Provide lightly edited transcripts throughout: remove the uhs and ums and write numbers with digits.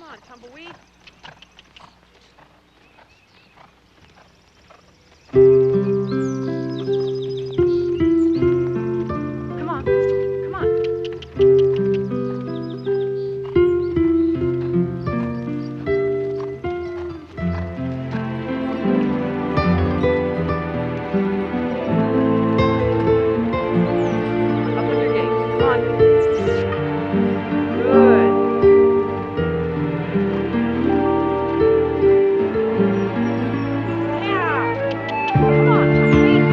on, tumbleweed. Come on. Come on. Up with your gait. Come on. Good. Come on, that's it.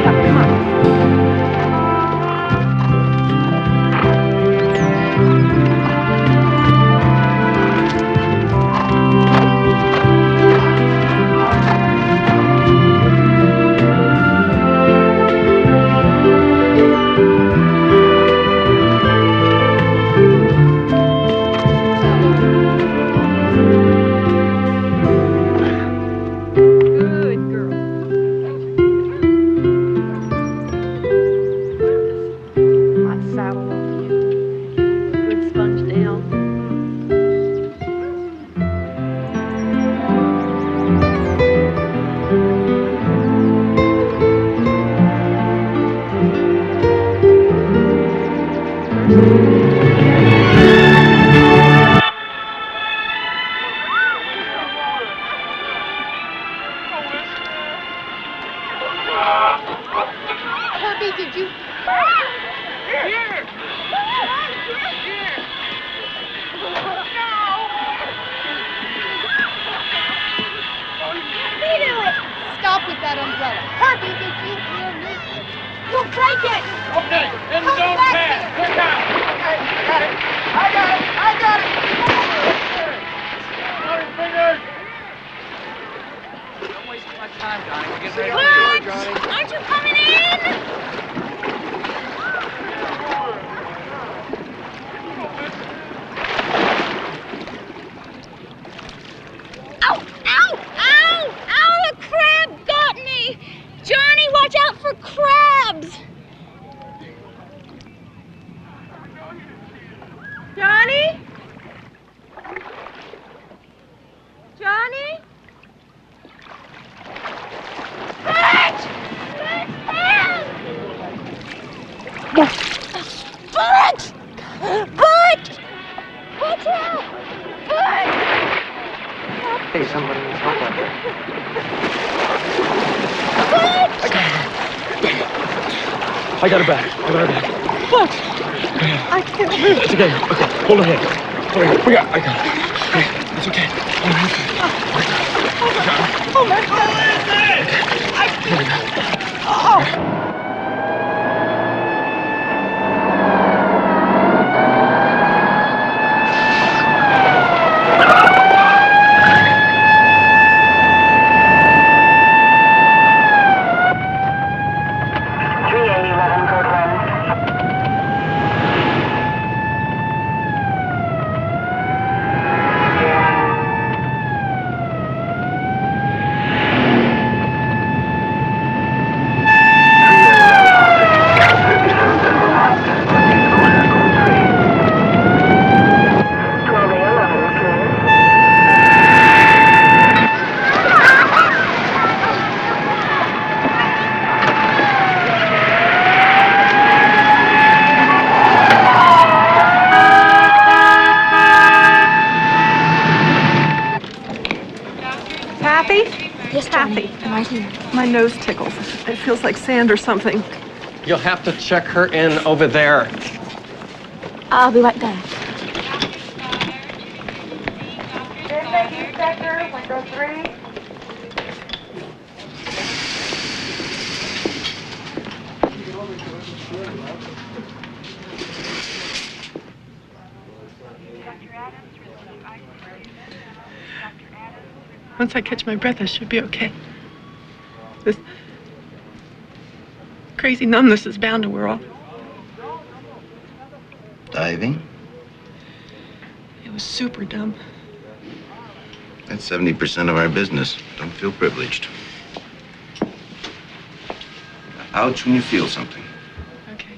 Yeah, come on. Good girl. Hot saddle over you. Good sponge down. Herbie, did you? Here! Stop with that umbrella. Herbie, did you hear me? You'll break it! Okay, and Come don't back pass. here. Look out. I got it! I got it! I got it! Sorry, fingers. Don't waste my time, Johnny. We're getting ready What? to go, Johnny. Aren't you coming in? Ow! Ow! Ow! Ow! The crab got me! Johnny, watch out for crabs! Johnny? Johnny? Bert! Bert! Bert! Watch out! Bert! Hey, somebody needs help out there. Bert! I got her back. I got her back. What? I can't move. It's okay. Okay, hold her hand. Hold her hand. I got it. Okay, it's okay. Hold her hand. Oh my God! Here we go. Oh! Kathy, right here. my nose tickles. It feels like sand or something. You'll have to check her in over there. I'll be right there. Sector, window 3. Once I catch my breath, I should be okay. This crazy numbness is bound to wear off. Diving? It was super dumb. That's 70% of our business. Don't feel privileged. Ouch when you feel something. Okay.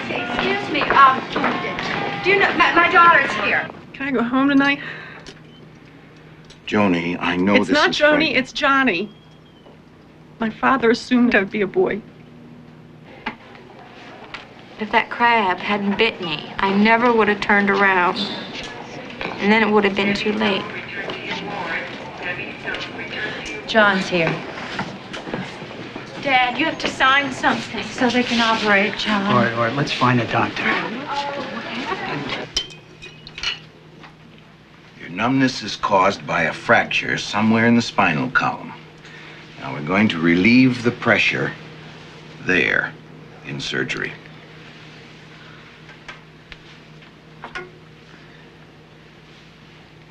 Excuse me, do you know, my daughter's here. Can I go home tonight? Joni, I know It's this not is Joni, frightening. it's Johnny. My father assumed I'd be a boy. If that crab hadn't bit me, I never would have turned around. And then it would have been too late. John's here. Dad, you have to sign something so they can operate, John. All right, let's find a doctor. Your numbness is caused by a fracture somewhere in the spinal column. Now we're going to relieve the pressure there in surgery.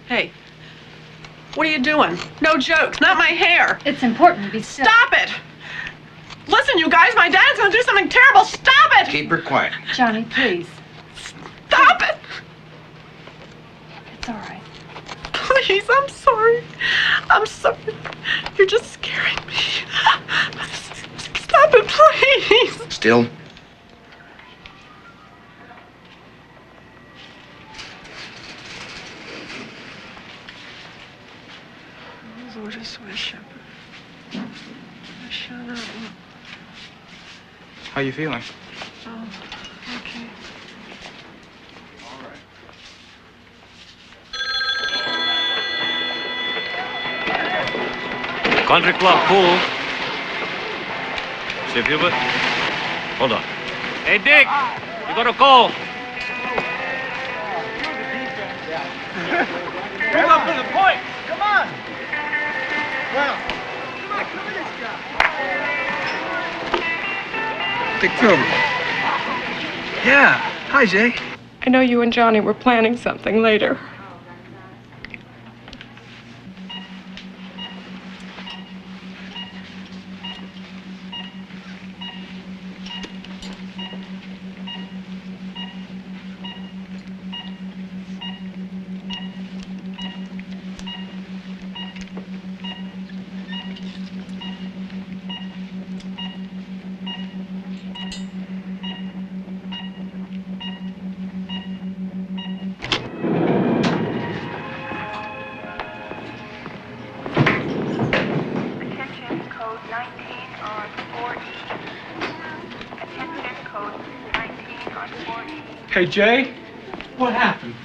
Hey, what are you doing? No jokes, not my hair. It's important to be still. Stop it! Listen, you guys, my dad's gonna do something terrible. Stop it! Keep her quiet. Johnny, please. Stop it! It's all right. Please, I'm sorry. I'm sorry. You're just scaring me. Stop it, please. Still? Shut up. How you feeling? Oh, okay. Country Club pool. See Hubert? Hold on. Hey, Dick, you got a call. Bring up to the point. Come on. Well, come on, come in this guy. Dick Filbert. Yeah. Hi, Jay. I know you and Johnny were planning something later. Hey, Jay. What happened?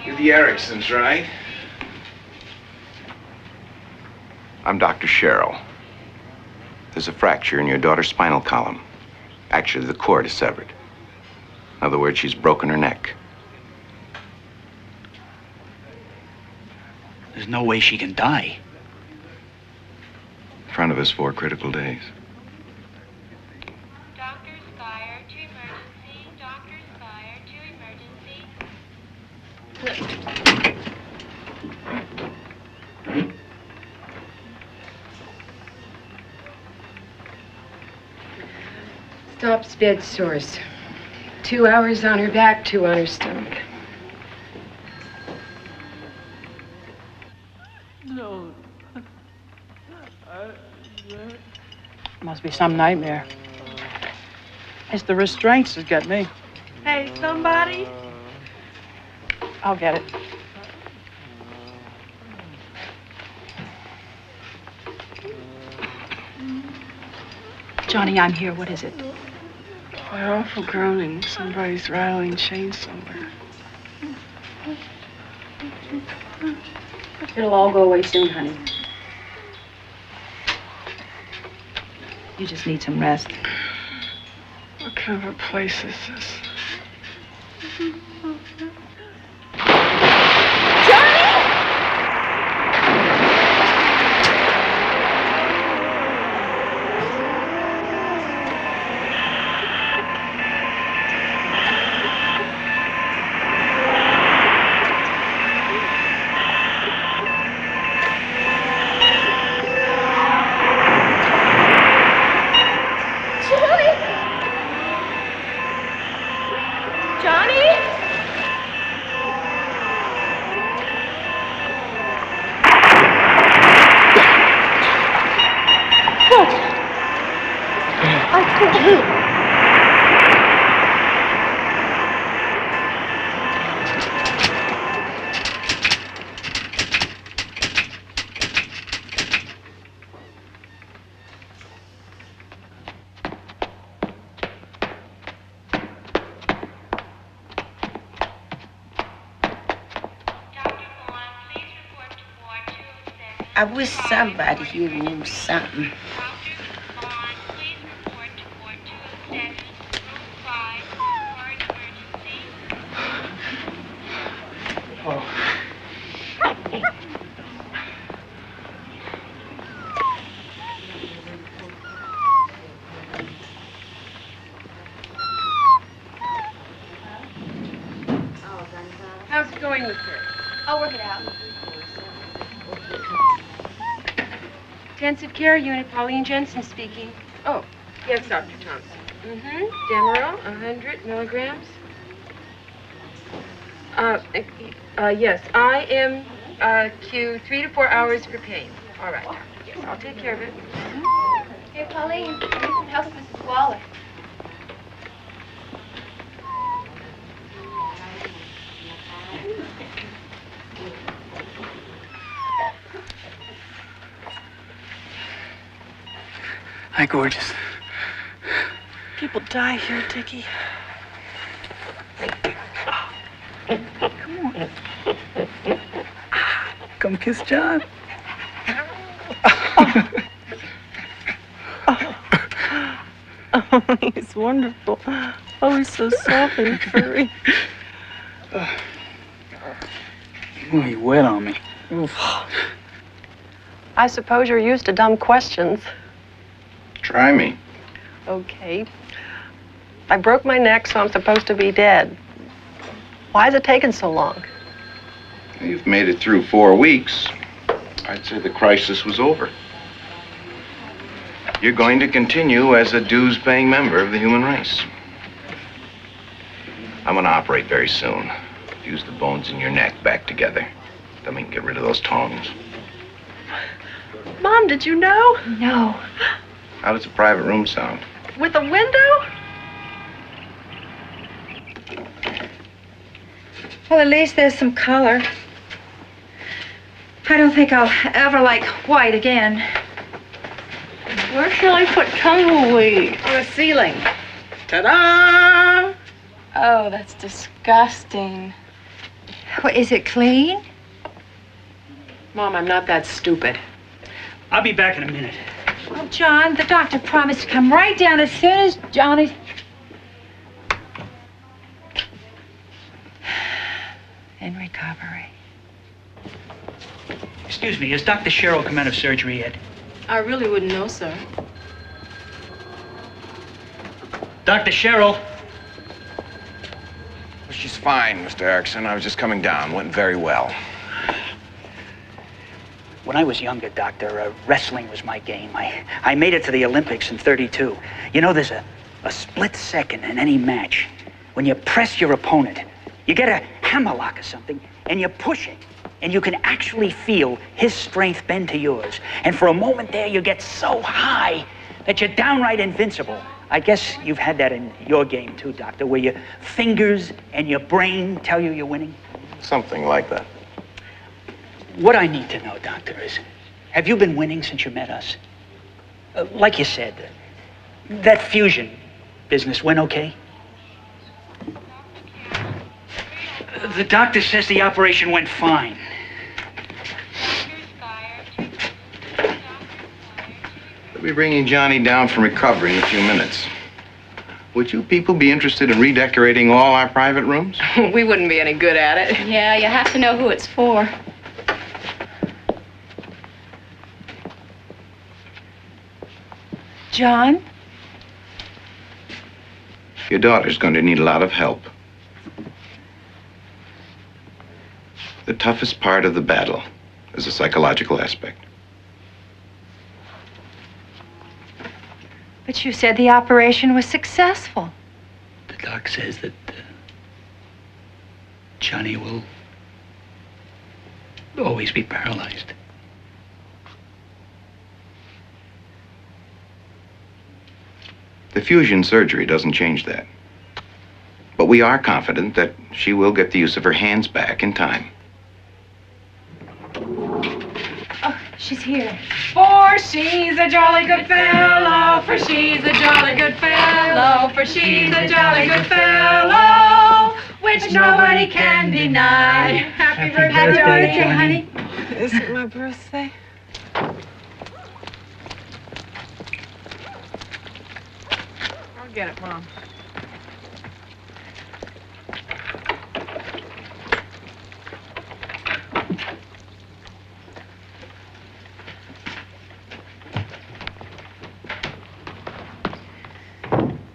You're the Ericksons, right? I'm Dr. Sherrill. There's a fracture in your daughter's spinal column. Actually, the cord is severed. In other words, she's broken her neck. There's no way she can die. In front of us 4 critical days. Doctor's fire to emergency. Doctor's fire to emergency. Stops bed sores. 2 hours on her back, 2 on her stomach. No. Must be some nightmare. It's the restraints that get me. Hey, somebody. I'll get it. Johnny, I'm here. What is it? That awful groaning. Somebody's rattling chains somewhere. It'll all go away soon, honey. You just need some rest. What kind of a place is this? I wish somebody here knew something. How's it going with her? I'll work it out. Intensive care unit, Pauline Jensen speaking. Oh, yes, Dr. Thompson. Demerol, 100 milligrams. Yes, IMQ 3 to 4 hours for pain. All right, Doctor. Yes, I'll take care of it. Hey, Pauline, I need some help with Mrs. Waller. Hi, gorgeous. People die here, Dickie. Come on. Come kiss John. Oh, he's wonderful. Oh, he's so soft and furry. Oh, you wet on me. Oof. I suppose you're used to dumb questions. Try me. Okay. I broke my neck, so I'm supposed to be dead. Why is it taking so long? You've made it through 4 weeks. I'd say the crisis was over. You're going to continue as a dues-paying member of the human race. I'm going to operate very soon. Fuse the bones in your neck back together. Then we can get rid of those tongs. Mom, did you know? No. How does a private room sound? With a window? Well, at least there's some color. I don't think I'll ever like white again. Where shall I put tumbleweed? On the ceiling. Ta-da! Oh, that's disgusting. What, is it clean? Mom, I'm not that stupid. I'll be back in a minute. Well, John, the doctor promised to come right down as soon as Johnny's... in recovery. Excuse me, has Dr. Sherrill come out of surgery yet? I really wouldn't know, sir. Dr. Sherrill? She's fine, Mr. Erickson. I was just coming down. Went very well. When I was younger, Doctor, wrestling was my game. I made it to the Olympics in '32. You know, there's a split second in any match when you press your opponent. You get a hammerlock or something, and you push it, and you can actually feel his strength bend to yours. And for a moment there, you get so high that you're downright invincible. I guess you've had that in your game too, Doctor, where your fingers and your brain tell you you're winning. Something like that. What I need to know, Doctor, is have you been winning since you met us? Like you said, That fusion business went okay? The doctor says the operation went fine. We'll be bringing Johnny down from recovery in a few minutes. Would you people be interested in redecorating all our private rooms? We wouldn't be any good at it. Yeah, you have to know who it's for. John? Your daughter's going to need a lot of help. The toughest part of the battle is the psychological aspect. But you said the operation was successful. The doc says that Johnny will always be paralyzed. The fusion surgery doesn't change that. But we are confident that she will get the use of her hands back in time. Oh, she's here. For she's a jolly good fellow, for she's a jolly good fellow, for she's a jolly good fellow, which nobody can deny. Happy birthday, honey. Is it my birthday? I'll get it, Mom.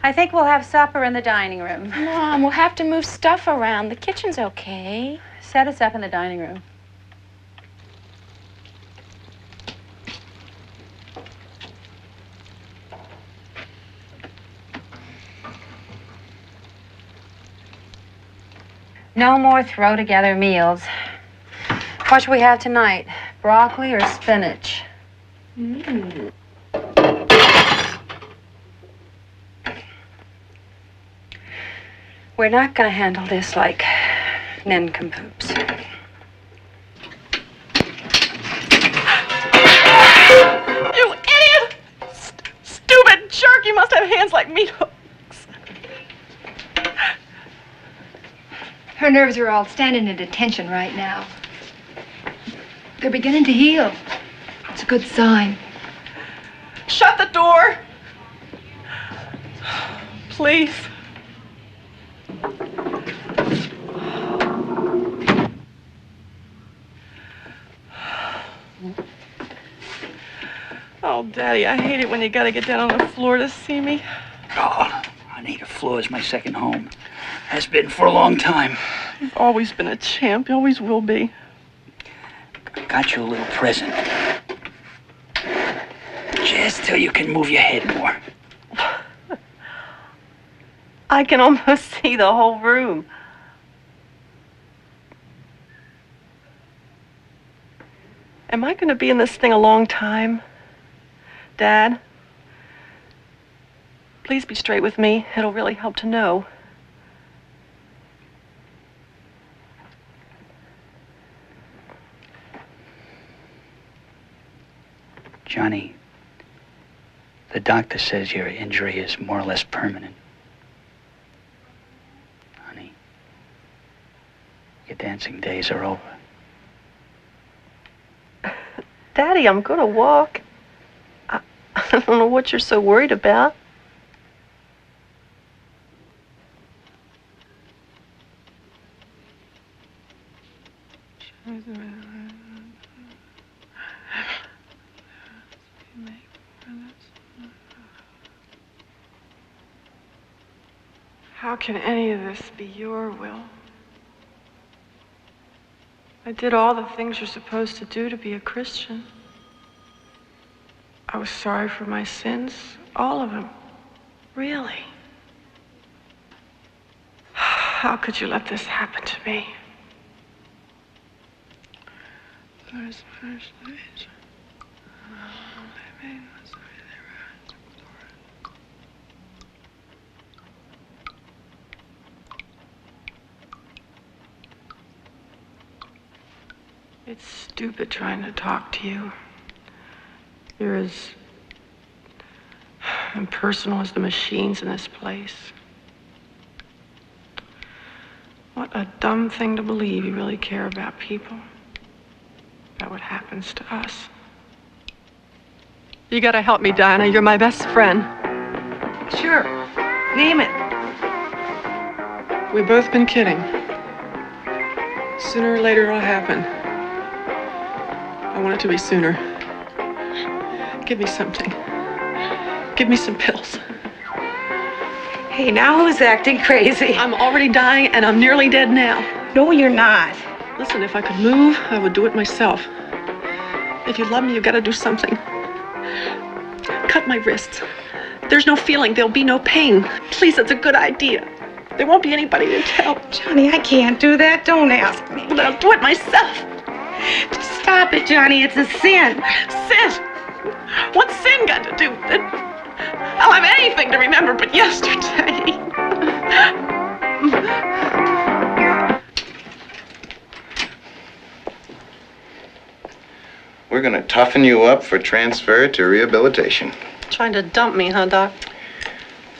I think we'll have supper in the dining room. Mom, we'll have to move stuff around. The kitchen's okay. Set us up in the dining room. No more throw-together meals. What should we have tonight? Broccoli or spinach? We're not going to handle this like nincompoops. You idiot! Stupid jerk! You must have hands like meat hooks. Her nerves are all standing at attention right now. They're beginning to heal. It's a good sign. Shut the door! Please. Oh, Daddy, I hate it when you gotta get down on the floor to see me. Oh, honey, the floor is my second home. Has been for a long time. You've always been a champ. You always will be. Got you a little present. Just till you can move your head more. I can almost see the whole room. Am I going to be in this thing a long time? Dad? Please be straight with me. It'll really help to know. Johnny, the doctor says your injury is more or less permanent. Honey, your dancing days are over. Daddy, I'm going to walk. I don't know what you're so worried about. How can any of this be your will? I did all the things you're supposed to do to be a Christian. I was sorry for my sins, all of them. Really? How could you let this happen to me? It's stupid trying to talk to you. You're as impersonal as the machines in this place. What a dumb thing to believe you really care about people. About what happens to us. You gotta help me, Dinah. You're my best friend. Sure. Name it. We've both been kidding. Sooner or later it'll happen. I want it to be sooner. Give me something. Give me some pills. Hey, now who's acting crazy? I'm already dying and I'm nearly dead now. No, you're not. Listen, if I could move, I would do it myself. If you love me, you've got to do something. Cut my wrists. There's no feeling. There'll be no pain. Please, it's a good idea. There won't be anybody to tell. Johnny, I can't do that. Don't ask me. But I'll do it myself. Just stop it, Johnny. It's a sin. Sin? What's sin got to do with it? I'll have anything to remember but yesterday. We're going to toughen you up for transfer to rehabilitation. Trying to dump me, huh, Doc?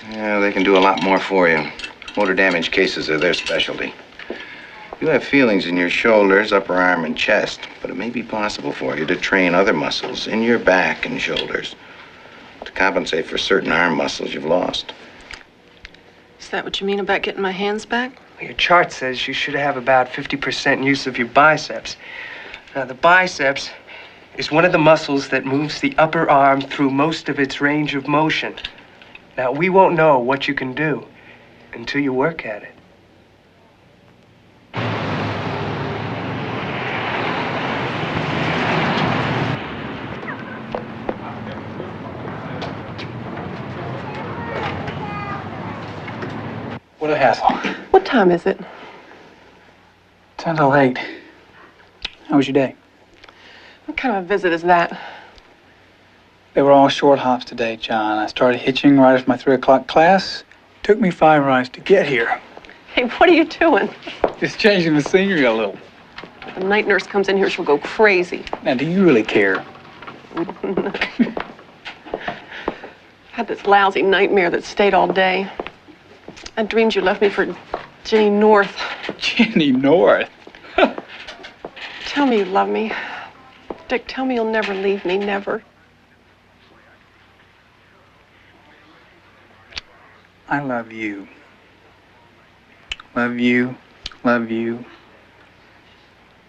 Yeah, they can do a lot more for you. Motor damage cases are their specialty. You have feelings in your shoulders, upper arm, and chest, but it may be possible for you to train other muscles in your back and shoulders to compensate for certain arm muscles you've lost. Is that what you mean about getting my hands back? Your chart says you should have about 50% use of your biceps. Now, the biceps is one of the muscles that moves the upper arm through most of its range of motion. Now, we won't know what you can do until you work at it. What a hassle. What time is it? 10 till 8. How was your day? What kind of a visit is that? They were all short hops today, John. I started hitching right after my 3 o'clock class. Took me 5 rides to get here. Hey, what are you doing? Just changing the scenery a little. If the night nurse comes in here, she'll go crazy. Now, do you really care? Had this lousy nightmare that stayed all day. I dreamed you left me for Jenny North. Jenny North? Tell me you love me. Dick, tell me you'll never leave me, never. I love you. Love you, love you,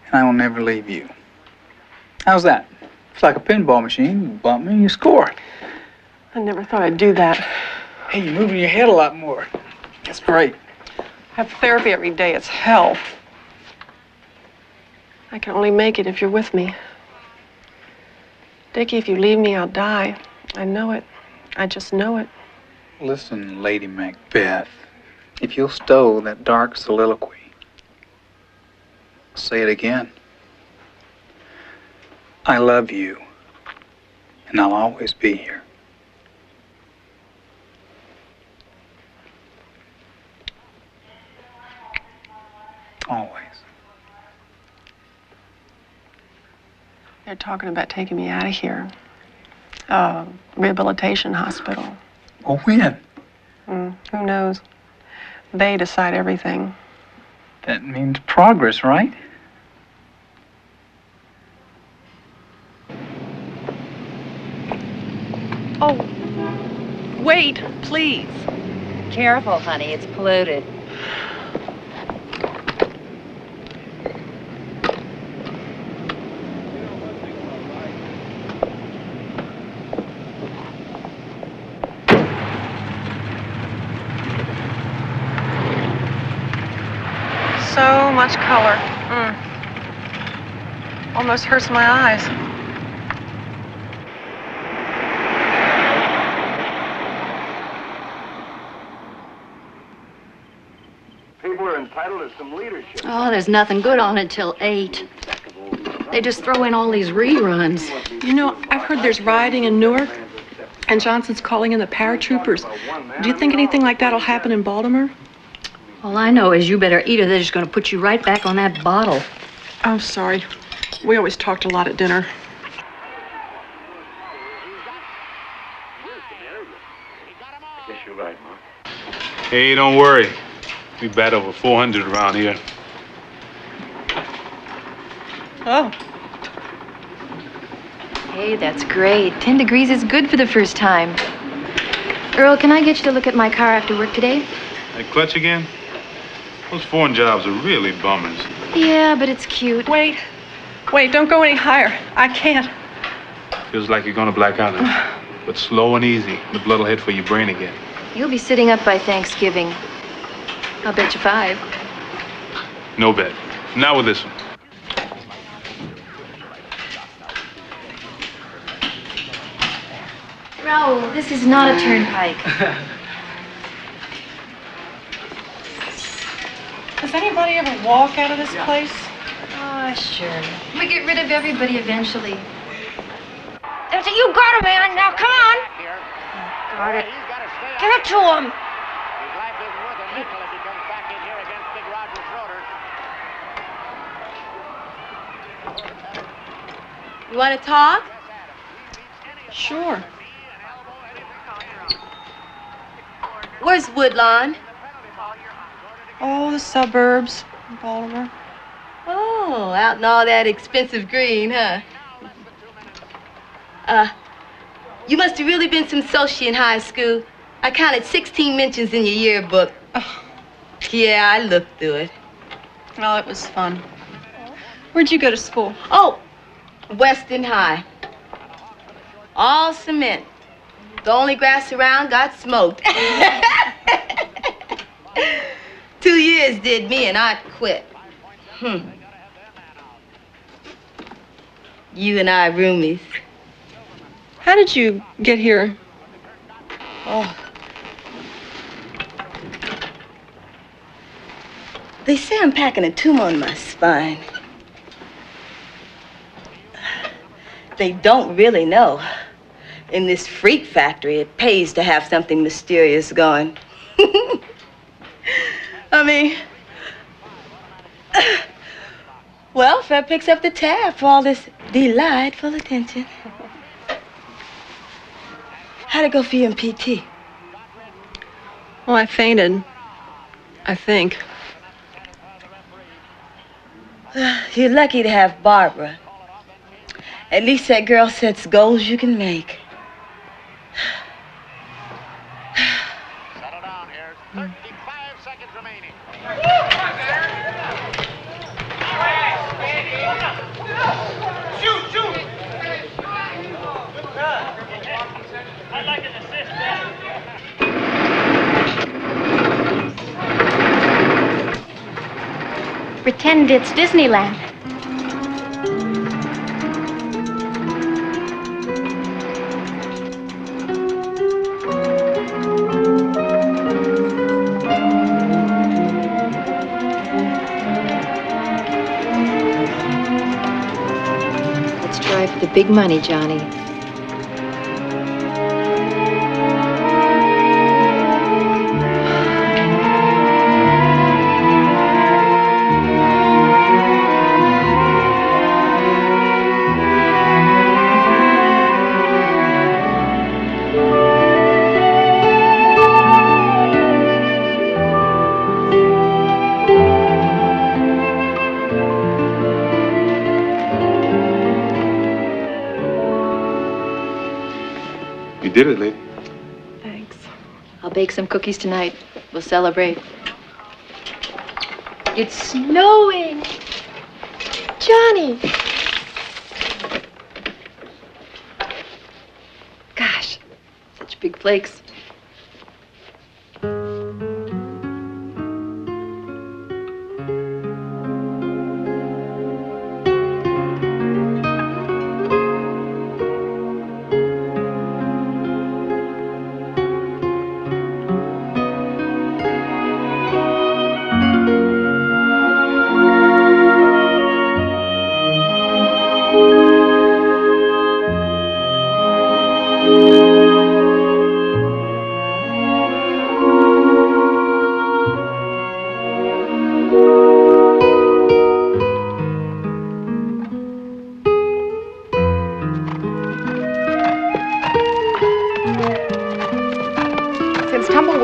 and I will never leave you. How's that? It's like a pinball machine. You bump me, you score. I never thought I'd do that. Hey, you're moving your head a lot more. That's great. I have therapy every day. It's hell. I can only make it if you're with me. Dickie, if you leave me, I'll die. I know it. I just know it. Listen, Lady Macbeth, if you'll stow that dark soliloquy, I'll say it again. I love you, and I'll always be here. Always. They're talking about taking me out of here. Rehabilitation hospital. Well, when? Who knows? They decide everything. That means progress, right? Oh, wait, please. Careful, honey, it's polluted. So much color. Almost hurts my eyes. People are entitled to some leadership. Oh, there's nothing good on until 8. They just throw in all these reruns. You know, I've heard there's rioting in Newark, and Johnson's calling in the paratroopers. Do you think anything like that'll happen in Baltimore? All I know is you better eat or they're just going to put you right back on that bottle. I'm sorry. We always talked a lot at dinner. Hey, don't worry. We bat over 400 around here. Oh. Hey, that's great. 10 degrees is good for the first time. Earl, can I get you to look at my car after work today? That clutch again? Those foreign jobs are really bummers. Yeah, but it's cute. Wait, don't go any higher. I can't. Feels like you're gonna black out. But slow and easy. The blood will hit for your brain again. You'll be sitting up by Thanksgiving. I'll bet you 5. No bet. Not with this one. Raoul, this is not a turnpike. Does anybody ever walk out of this place? Oh, sure. We get rid of everybody eventually. That's it. You got him, man. Now, come on. Got it. Give it to him. You want to talk? Sure. Where's Woodlawn? Oh, the suburbs, Baltimore. Oh, out in all that expensive green, huh? You must have really been some society in high school. I counted 16 mentions in your yearbook. Oh. Yeah, I looked through it. Well, it was fun. Where'd you go to school? Oh, Weston High. All cement. The only grass around got smoked. 2 years did me and I quit. You and I roomies. How did you get here? Oh. They say I'm packing a tumor on my spine. They don't really know. In this freak factory, it pays to have something mysterious going. I mean, well, Fred picks up the tab for all this delightful attention. How'd it go for you in PT? Well, I fainted. I think. You're lucky to have Barbara. At least that girl sets goals you can make. Settle down here. 35 seconds remaining. Shoot! I'd like an assist there. Pretend it's Disneyland. Let's try for the big money, Johnny. You did it, lady. Thanks. I'll bake some cookies tonight. We'll celebrate. It's snowing! Johnny! Gosh, such big flakes.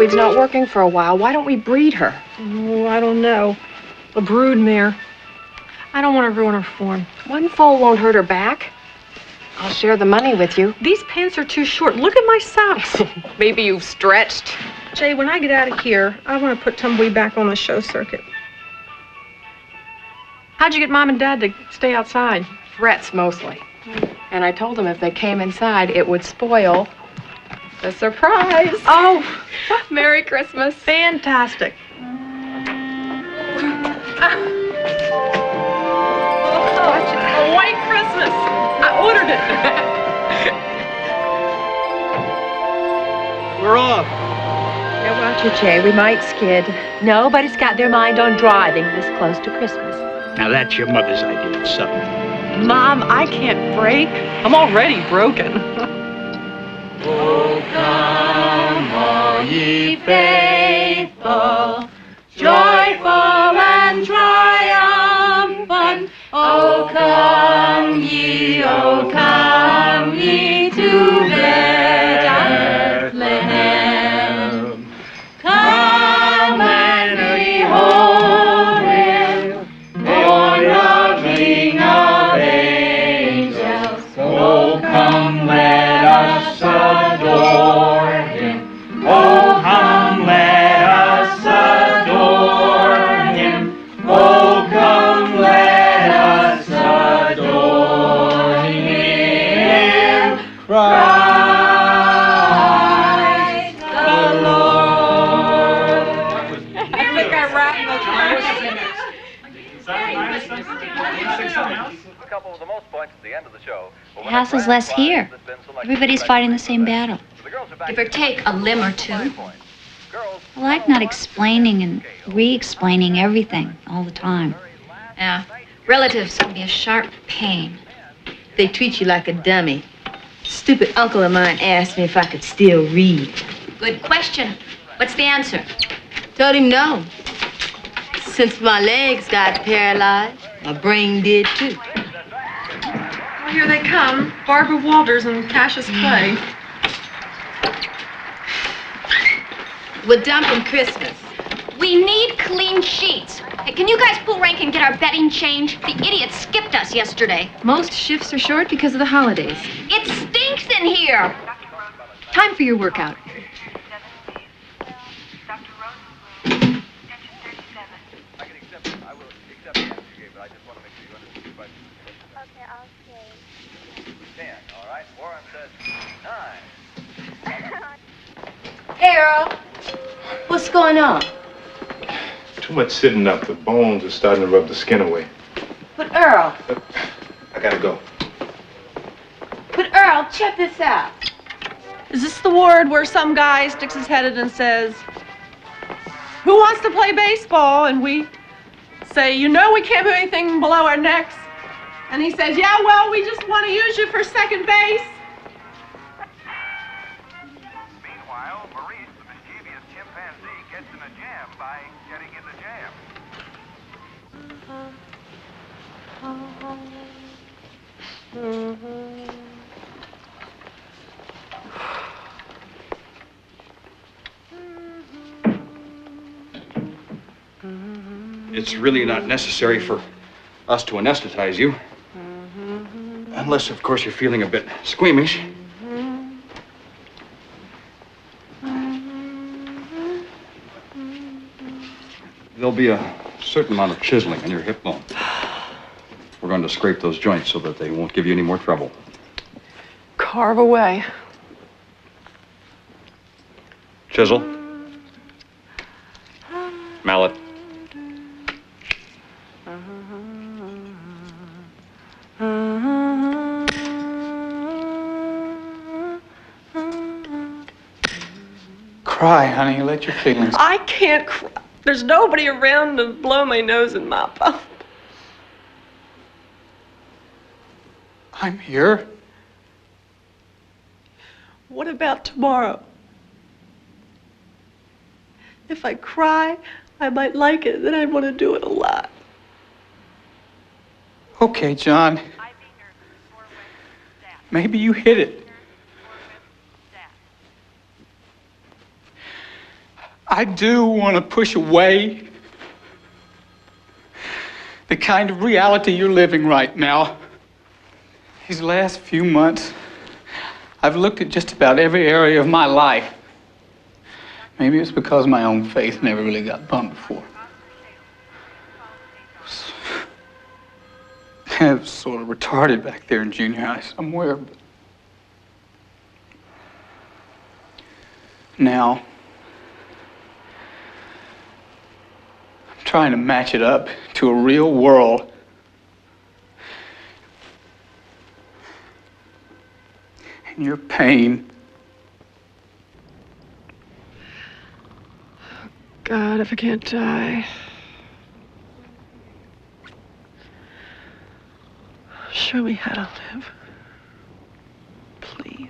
chickweed's not working for a while. Why don't we breed her? Oh, I don't know. A brood mare. I don't want to ruin her form. One foal won't hurt her back. I'll share the money with you. These pants are too short. Look at my socks. Maybe you've stretched. Jay, when I get out of here, I want to put Tumbleweed back on the show circuit. How'd you get Mom and Dad to stay outside? Threats, mostly. And I told them if they came inside, it would spoil the surprise. Oh, Merry Christmas. Fantastic. A white Christmas. I ordered it. We're off. Now, watch it, Jay. We might skid. Nobody's got their mind on driving this close to Christmas. Now that's your mother's idea of something. Mom, I can't brake. I'm already broken. Oh, come, all ye faithful, joyful and triumphant. Oh, come ye to Bethlehem. Come and behold him, born the King of angels. Oh, come, let us adore him. Oh, come, let us adore him. Oh, come, let us adore him. Christ the Lord. Hey, look, I wrapped A couple of the most points at the end of the show. The hassle's less here. Everybody's fighting the same battle. Give or take a limb or two. I like not explaining and re-explaining everything all the time. Yeah. Relatives can be a sharp pain. They treat you like a dummy. Stupid uncle of mine asked me if I could still read. Good question. What's the answer? Told him no. Since my legs got paralyzed, my brain did too. Well, here they come. Barbara Walters and Cassius Clay. We're dumping Christmas. We need clean sheets. Hey, can you guys pull rank and get our bedding changed? The idiot skipped us yesterday. Most shifts are short because of the holidays. It stinks in here. Time for your workout. Hey, Earl. What's going on? Too much sitting up. The bones are starting to rub the skin away. But Earl, I gotta go. Check this out. Is this the ward where some guy sticks his head in and says, "Who wants to play baseball?" And we say, "You know we can't put anything below our necks." And he says, "Yeah, well, we just want to use you for second base." Meanwhile, Maurice, the mischievous chimpanzee, gets in a jam by getting in the jam. It's really not necessary for us to anesthetize you. Unless, of course, you're feeling a bit squeamish. There'll be a certain amount of chiseling in your hip bone. We're going to scrape those joints so that they won't give you any more trouble. Carve away. Chisel. Mallet. Cry, honey. Let your feelings. I can't cry. There's nobody around to blow my nose and mop up. I'm here. What about tomorrow? If I cry, I might like it, then I'd want to do it a lot. Okay, John. Maybe you hit it. I do want to push away the kind of reality you're living right now. These last few months, I've looked at just about every area of my life. Maybe it's because my own faith never really got bumped before. I was sort of retarded back there in junior high somewhere. But now, I'm trying to match it up to a real world. And your pain. God, if I can't die. Show me how to live. Please.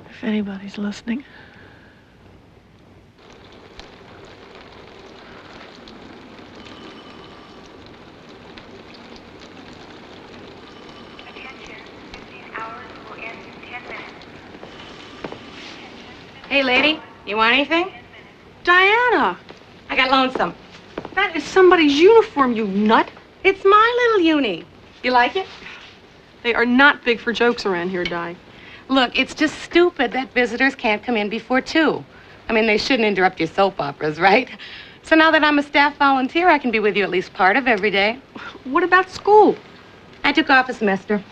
If anybody's listening. Hey, lady, you want anything? Diana! I got lonesome. That is somebody's uniform, you nut. It's my little uni. You like it? They are not big for jokes around here, Di. Look, it's just stupid that visitors can't come in before 2. I mean, they shouldn't interrupt your soap operas, right? So now that I'm a staff volunteer, I can be with you at least part of every day. What about school? I took off a semester.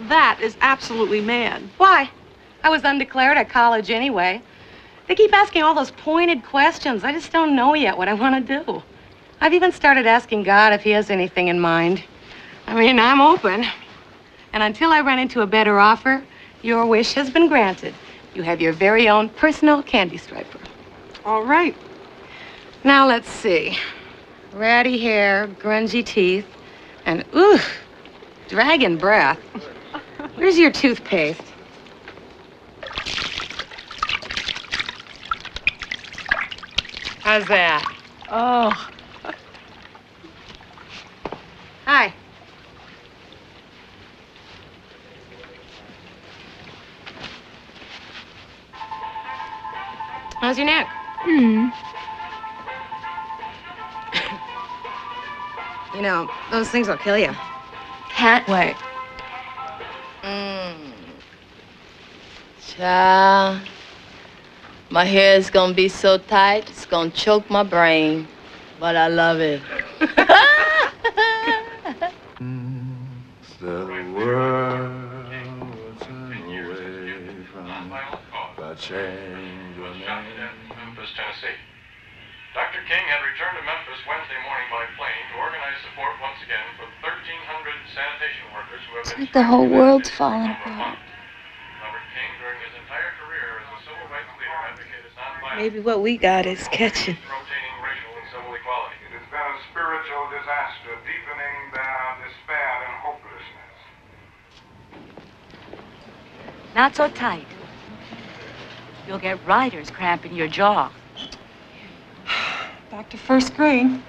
That is absolutely mad. Why? I was undeclared at college anyway. They keep asking all those pointed questions. I just don't know yet what I want to do. I've even started asking God if he has anything in mind. I mean, I'm open. And until I run into a better offer, your wish has been granted. You have your very own personal candy striper. All right. Now, let's see. Ratty hair, grungy teeth, and, ooh, dragon breath. Where's your toothpaste? How's that? Oh. Hi. How's your neck? You know, those things will kill you. Can't wait. Child, my hair is gonna be so tight, it's gonna choke my brain. But I love it. The world turn away from the change your name. Memphis, Tennessee. Dr. King had returned to Memphis Wednesday morning by plane to organize support once again for 1,300 sanitation workers who have been... Like the whole world's falling apart. Robert King, during his entire career as a civil rights leader, advocated nonviolence, Maybe what we got is catching. rotating racial and civil equality. It has been a spiritual disaster, deepening their despair and hopelessness. Not so tight. You'll get writer's cramp in your jaw. Back to first grade.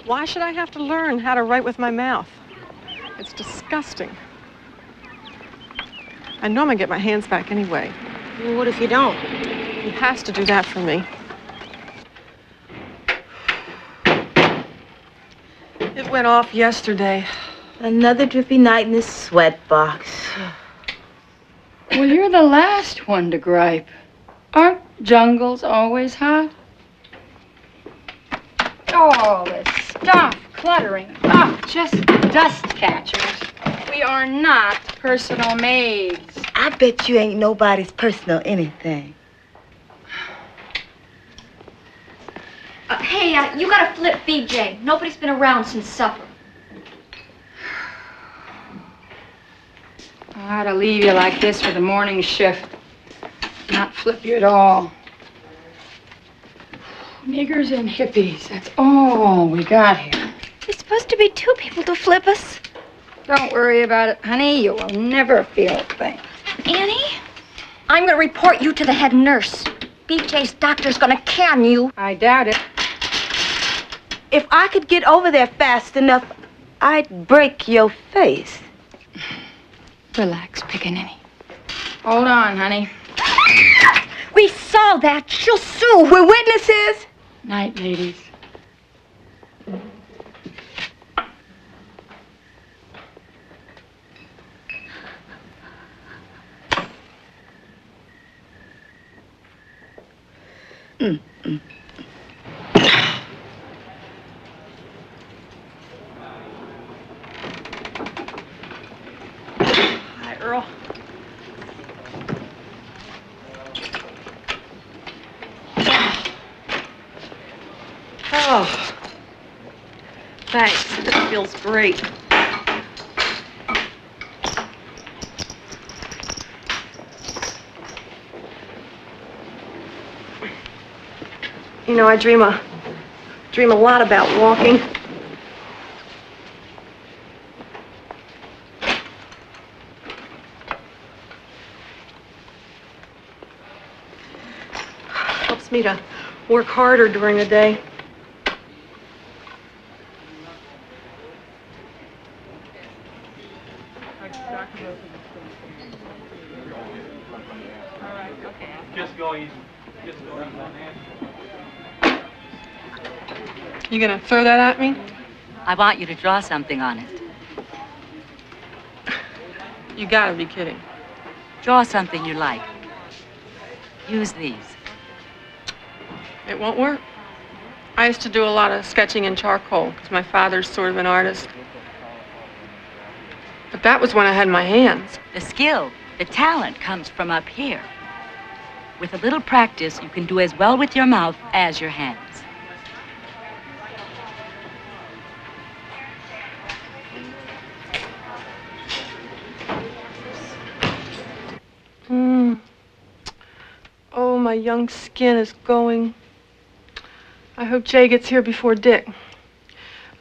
Why should I have to learn how to write with my mouth? It's disgusting. I know I'm gonna get my hands back anyway. Well, what if you don't? He has to do that for me. It went off yesterday. Another drippy night in this sweat box. Well, you're the last one to gripe. Aren't jungles always hot? Oh, this stuff cluttering up, just dust catchers. We are not personal maids. I bet you ain't nobody's personal anything. Hey, you gotta flip BJ. Nobody's been around since supper. I ought to leave you like this for the morning shift. Not flip you at all. Niggers and hippies, that's all we got here. There's supposed to be 2 people to flip us. Don't worry about it, honey. You will never feel a thing. Annie, I'm going to report you to the head nurse. BJ's doctor's going to can you. I doubt it. If I could get over there fast enough, I'd break your face. Relax, Pickaninny. Hold on, honey. We saw that. She'll sue. We're witnesses. Night, ladies. Hi, Earl. Oh, thanks. It feels great. You know, I dream a lot about walking. Helps me to work harder during the day. Just go easy. Just go easy. You gonna throw that at me? I want you to draw something on it. You gotta be kidding. Draw something you like. Use these. It won't work. I used to do a lot of sketching in charcoal because my father's sort of an artist. But that was when I had my hands. The skill, the talent comes from up here. With a little practice, you can do as well with your mouth as your hands. Oh, my young skin is going. I hope Jay gets here before Dick.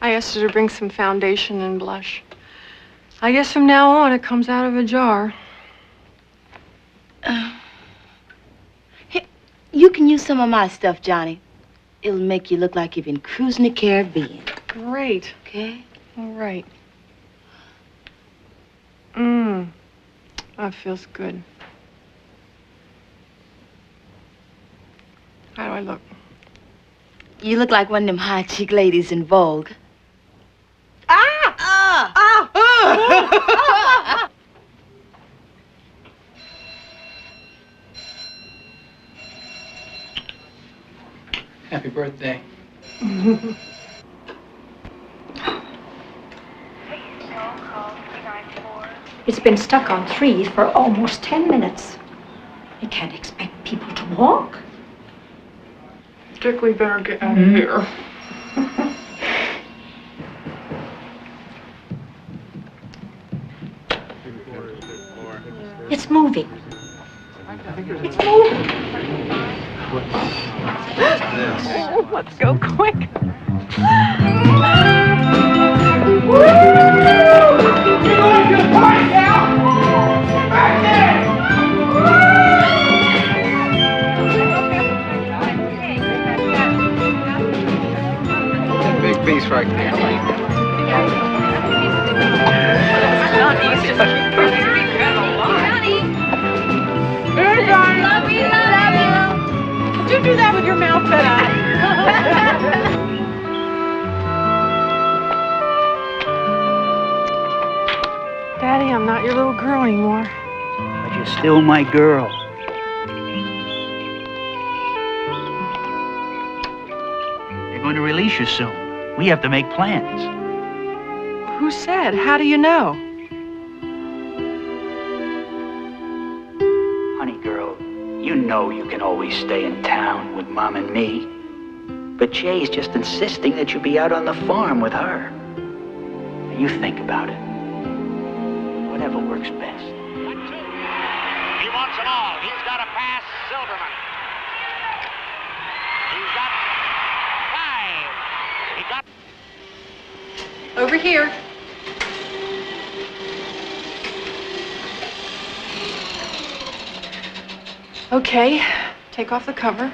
I asked her to bring some foundation and blush. I guess from now on it comes out of a jar. Here, you can use some of my stuff, Johnny. It'll make you look like you've been cruising the Caribbean. Great. Okay? All right. That feels good. How do I look? You look like one of them high-cheek ladies in Vogue. Happy birthday. It's been stuck on 3 for almost 10 minutes. You can't expect people to walk. Dick, we better get out of here. It's moving. It's moving. Oh, let's go quick. Big piece right there. Hey, Johnny. Love you. Did you do that with your mouth, Betty? Daddy, I'm not your little girl anymore. But you're still my girl. They're going to release you soon. We have to make plans. Who said? How do you know? Honey girl, you know you can always stay in town with Mom and me. But Jay's just insisting that you be out on the farm with her. You think about it. Whatever works best. He wants them all. He's got to pass Silverman. He's got 5. He got... Over here. Okay, take off the cover.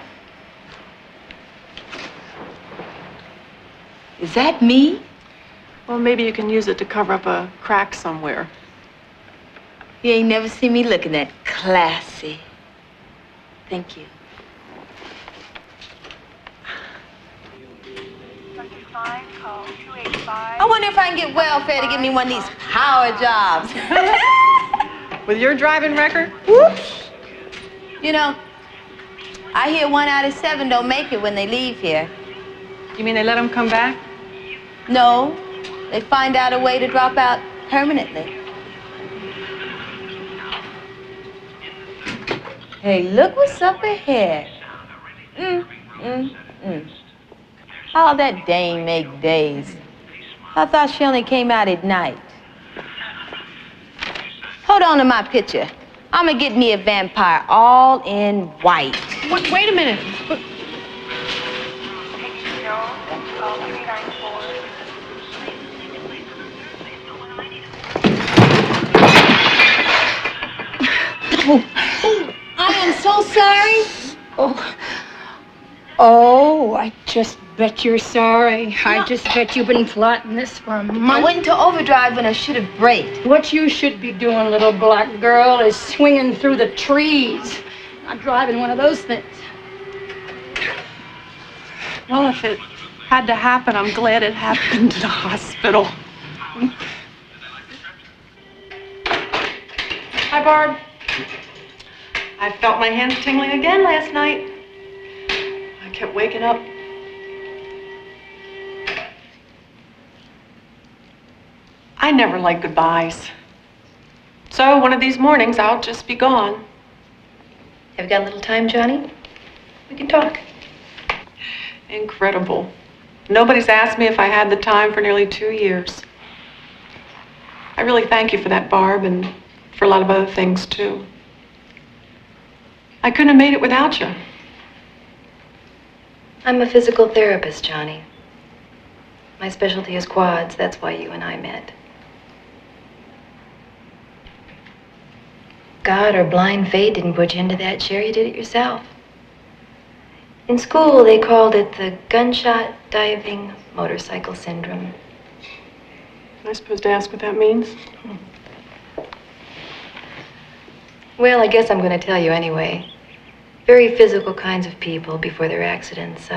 Is that me? Well, maybe you can use it to cover up a crack somewhere. You ain't never seen me looking that classy. Thank you. I wonder if I can get welfare to give me one of these power jobs. With your driving record? Whoops. You know, I hear 1 out of 7 don't make it when they leave here. You mean they let them come back? No, they find out a way to drop out permanently. Hey, look what's up ahead. How that dame make days? I thought she only came out at night. Hold on to my picture. I'ma get me a vampire all in white. Wait a minute. I am so sorry. Oh, I just bet you're sorry. I just bet you've been plotting this for a month. I went into overdrive when I should have braked. What you should be doing, little black girl, is swinging through the trees, not driving one of those things. Well, if it had to happen, I'm glad it happened in the hospital. Hi, Barb. I felt my hands tingling again last night. I kept waking up. I never like goodbyes. So one of these mornings, I'll just be gone. Have you got a little time, Johnny? We can talk. Incredible. Nobody's asked me if I had the time for nearly 2 years. I really thank you for that, Barb, and for a lot of other things, too. I couldn't have made it without you. I'm a physical therapist, Johnny. My specialty is quads. That's why you and I met. God or blind fate didn't put you into that chair. You did it yourself. In school, they called it the gunshot diving motorcycle syndrome. Am I supposed to ask what that means? Well, I guess I'm going to tell you anyway. Very physical kinds of people before their accidents.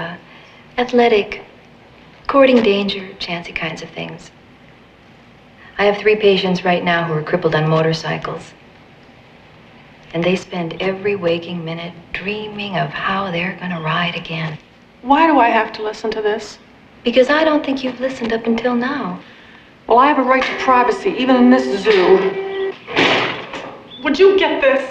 Athletic, courting danger, chancy kinds of things. I have 3 patients right now who are crippled on motorcycles. And they spend every waking minute dreaming of how they're going to ride again. Why do I have to listen to this? Because I don't think you've listened up until now. Well, I have a right to privacy, even in this zoo. Would you get this?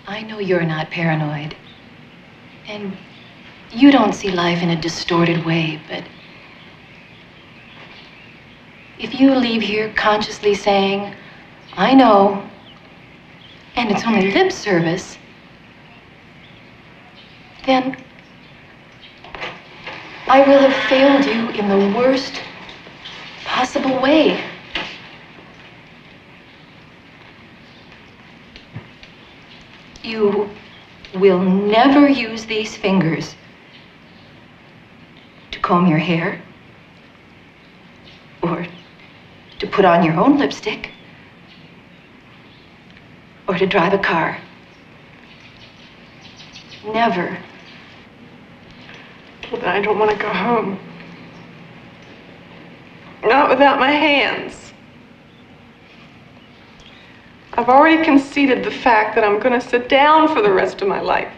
I know you're not paranoid. And you don't see life in a distorted way, but if you leave here consciously saying, I know, and it's only lip service, then I will have failed you in the worst possible way. You will never use these fingers to comb your hair or to put on your own lipstick or to drive a car. Never. Well, then I don't want to go home. Not without my hands. I've already conceded the fact that I'm going to sit down for the rest of my life.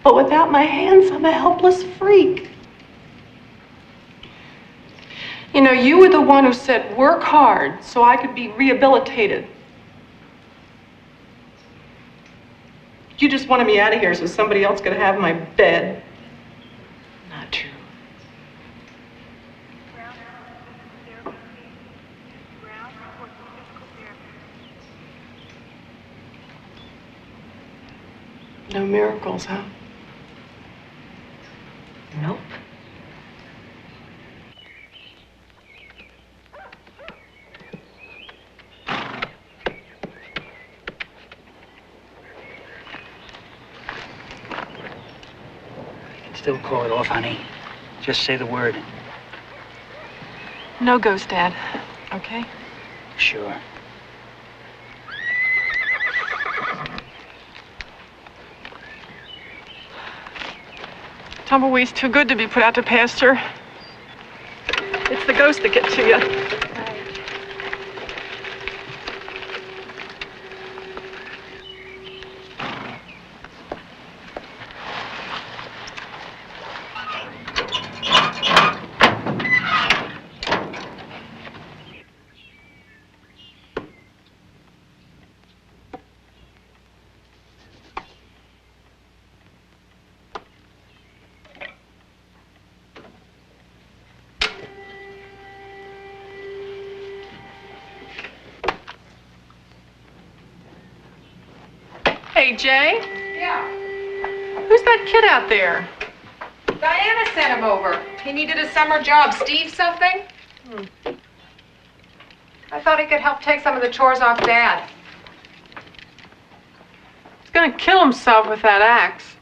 But without my hands, I'm a helpless freak. You know, you were the one who said, work hard so I could be rehabilitated. You just wanted me out of here so somebody else could have my bed. Not true. No miracles, huh? still call it off, honey. Just say the word. No ghost, Dad. Okay? Sure. Tumbleweed's too good to be put out to pasture. It's the ghost that gets to you. Hey, Jay. Yeah. Who's that kid out there? Diana sent him over. He needed a summer job. Steve something? I thought he could help take some of the chores off Dad. He's gonna kill himself with that axe.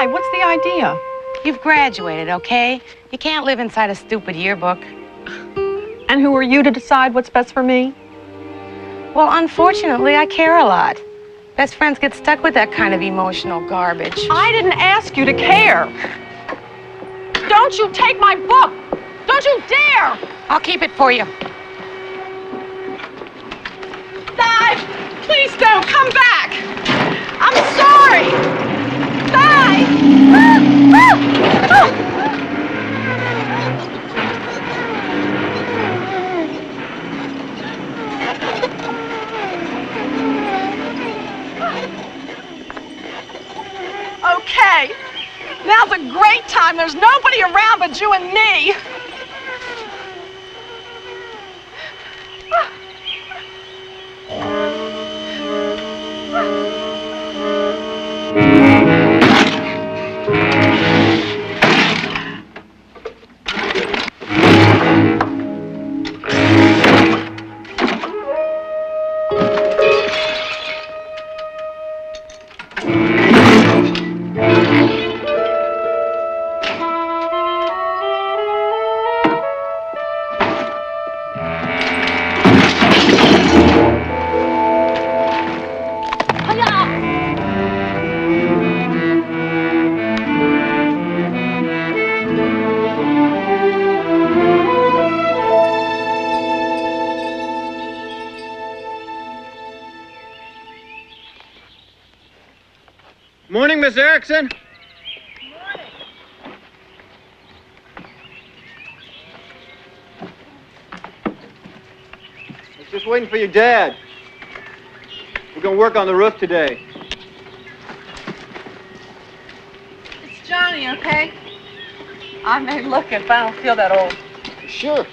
What's the idea? You've graduated, okay? You can't live inside a stupid yearbook. And who are you to decide what's best for me? Well, unfortunately, I care a lot. Best friends get stuck with that kind of emotional garbage. I didn't ask you to care. Don't you take my book! Don't you dare! I'll keep it for you. Di! Please don't come back! I'm sorry! Di! Okay, now's a great time. There's nobody around but you and me. Morning, Miss Erickson. I was just waiting for your dad. We're going to work on the roof today. It's Johnny, okay? I may look it, but I don't feel that old. Sure.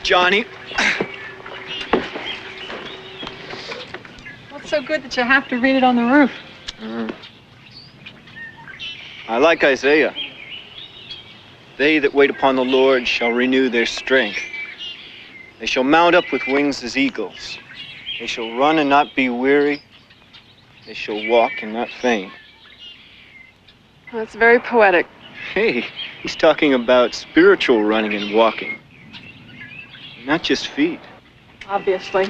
Johnny. What's so good that you have to read it on the roof? I like Isaiah. They that wait upon the Lord shall renew their strength. They shall mount up with wings as eagles. They shall run and not be weary. They shall walk and not faint. That's very poetic. Hey, he's talking about spiritual running and walking, not just feet. Obviously.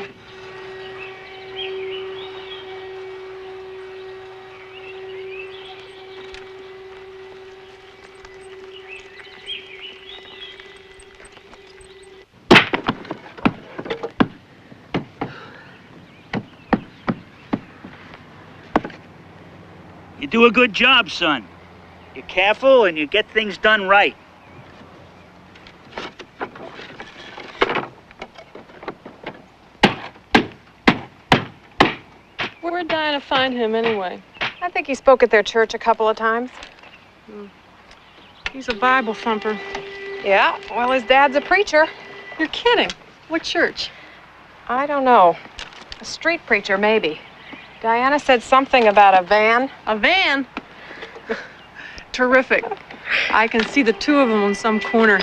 You do a good job, son. You're careful and you get things done right. Where'd Diana find him anyway? I think he spoke at their church a couple of times. He's a Bible thumper. Yeah, well, his dad's a preacher. You're kidding. What church? I don't know. A street preacher, maybe. Diana said something about a van. A van? Terrific. I can see the two of them on some corner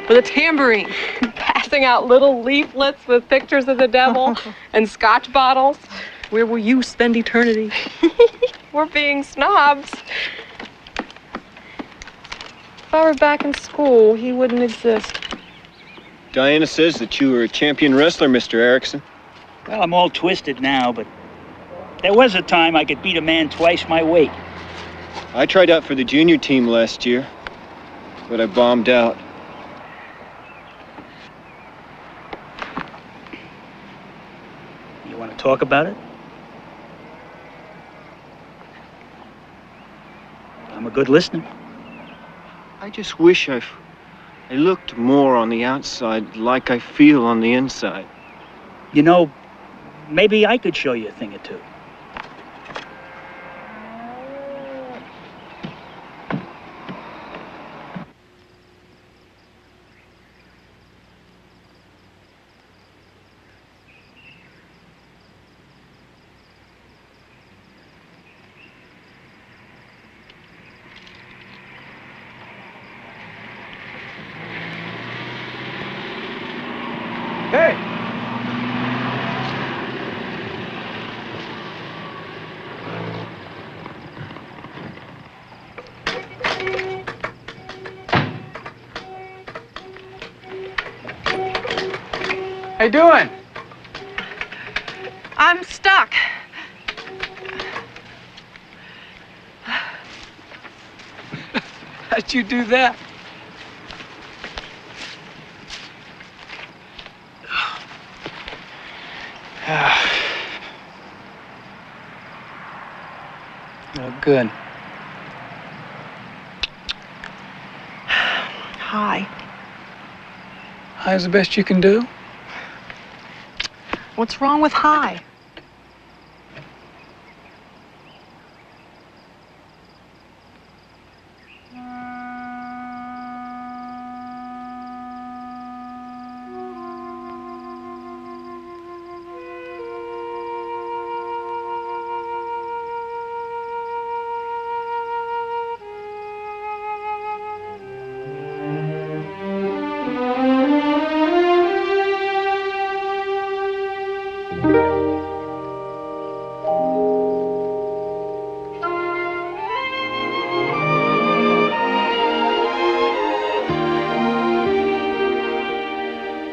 with a tambourine, Passing out little leaflets with pictures of the devil and scotch bottles. Where will you spend eternity? We're being snobs. If I were back in school, he wouldn't exist. Diana says that you were a champion wrestler, Mr. Erickson. Well, I'm all twisted now, but there was a time I could beat a man twice my weight. I tried out for the junior team last year, but I bombed out. You want to talk about it? I'm a good listener. I just wish I looked more on the outside like I feel on the inside. You know, maybe I could show you a thing or two. Hey! How you doing? I'm stuck. How'd you do that? Oh, good. Hi. High's the best you can do? What's wrong with hi?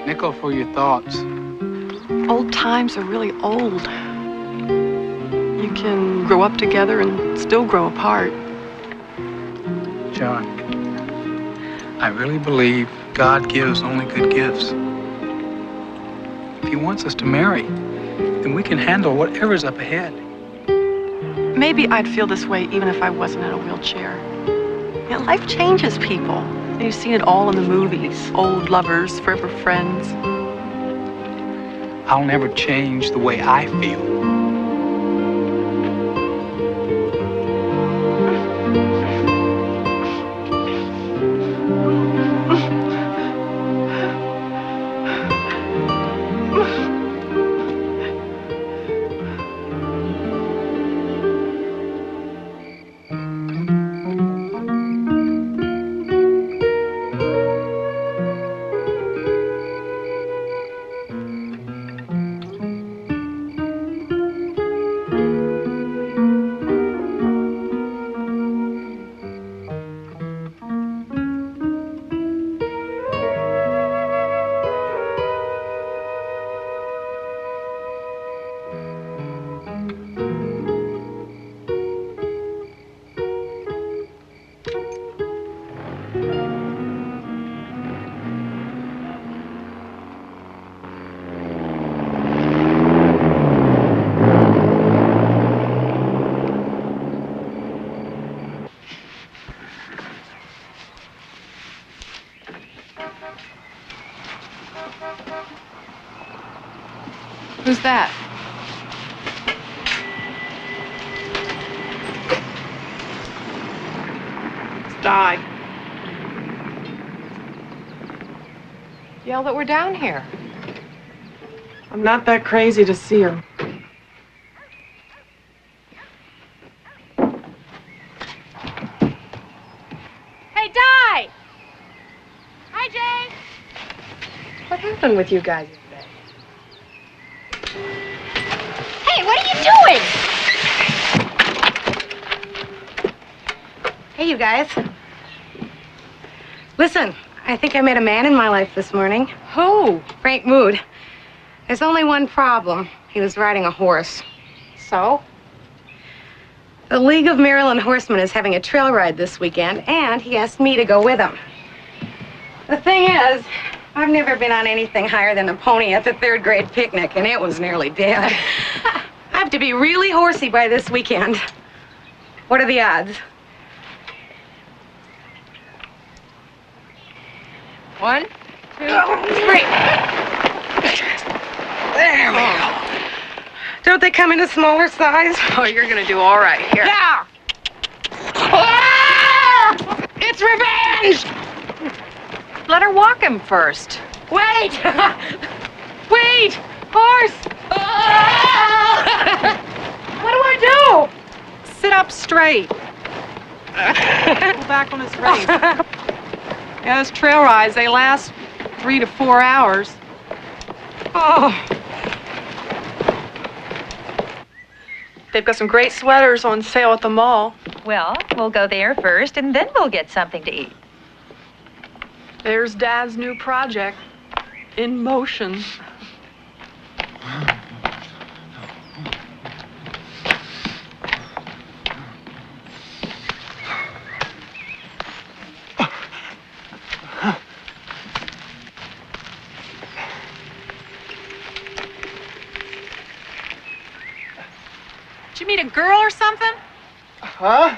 Nickel for your thoughts. Old times are really old. You can grow up together and still grow apart. John, I really believe God gives only good gifts. If He wants us to marry, then we can handle whatever's up ahead. Maybe I'd feel this way even if I wasn't in a wheelchair. Yeah, life changes people. You've seen it all in the movies. Old lovers, forever friends. I'll never change the way I feel. Who's that? It's Di. Yell that we're down here. I'm not that crazy to see her. Hey, Di! Hi, Jane. What happened with you guys today? Hey, what are you doing? Hey, you guys. Listen, I think I met a man in my life this morning. Who? Frank Mood. There's only one problem. He was riding a horse. So? The League of Maryland Horsemen is having a trail ride this weekend, and he asked me to go with him. The thing is, I've never been on anything higher than a pony at the third grade picnic, and it was nearly dead. I have to be really horsey by this weekend. What are the odds? 1, 2, 3. There we go. Don't they come in a smaller size? Oh, you're gonna do all right. Here. Yeah! Ah! It's revenge! Let her walk him first. Wait! Wait! Horse! What do I do? Sit up straight. Pull back on his reins. Yeah, those trail rides, they last 3 to 4 hours. Oh. They've got some great sweaters on sale at the mall. Well, we'll go there first, and then we'll get something to eat. There's Dad's new project. In motion. Did you meet a girl or something? Huh?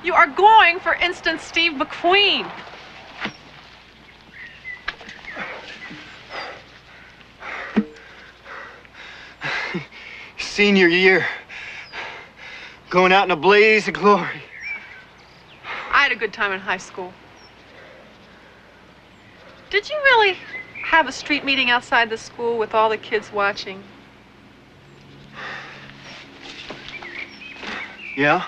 You are going for instant Steve McQueen. Senior year. Going out in a blaze of glory. I had a good time in high school. Did you really have a street meeting outside the school with all the kids watching? Yeah?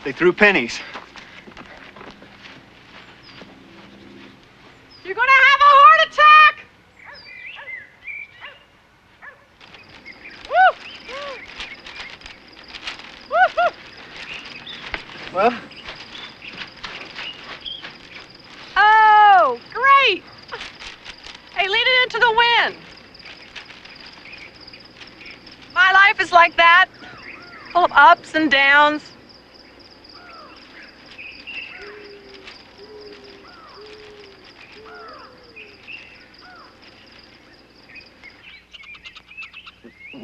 They threw pennies. You're gonna have a heart attack! Well? Oh, great! Hey, lead it into the wind. My life is like that, full of ups and downs.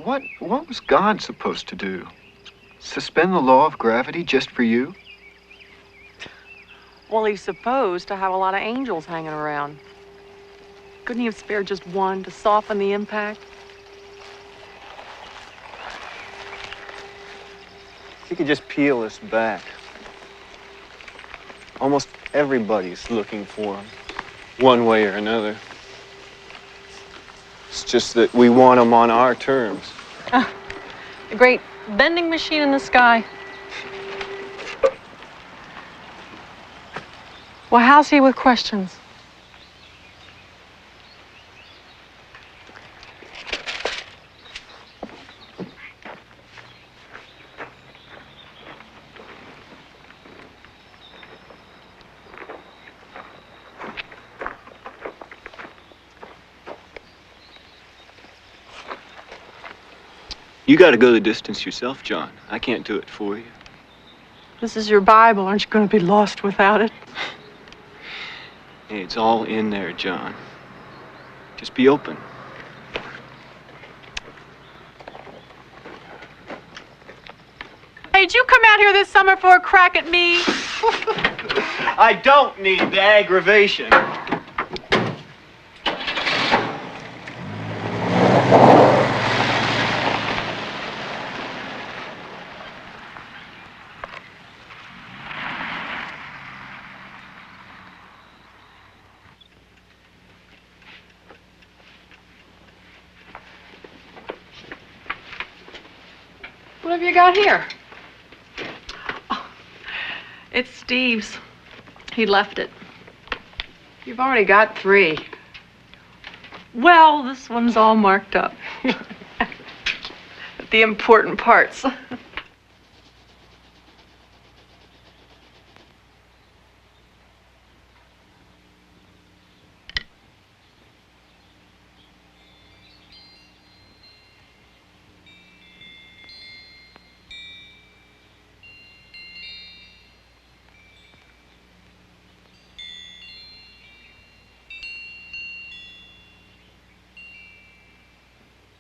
What was God supposed to do? Suspend the law of gravity just for you? Well, he's supposed to have a lot of angels hanging around. Couldn't he have spared just one to soften the impact? He could just peel us back. Almost everybody's looking for him, one way or another. It's just that we want him on our terms. A great vending machine in the sky. Well, how's he with questions? You got to go the distance yourself, John. I can't do it for you. This is your Bible. Aren't you going to be lost without it? Hey, it's all in there, John. Just be open. Hey, did you come out here this summer for a crack at me? I don't need the aggravation. What have you got here? Oh, it's Steve's. He left it. You've already got 3. Well, this one's all marked up. The important parts.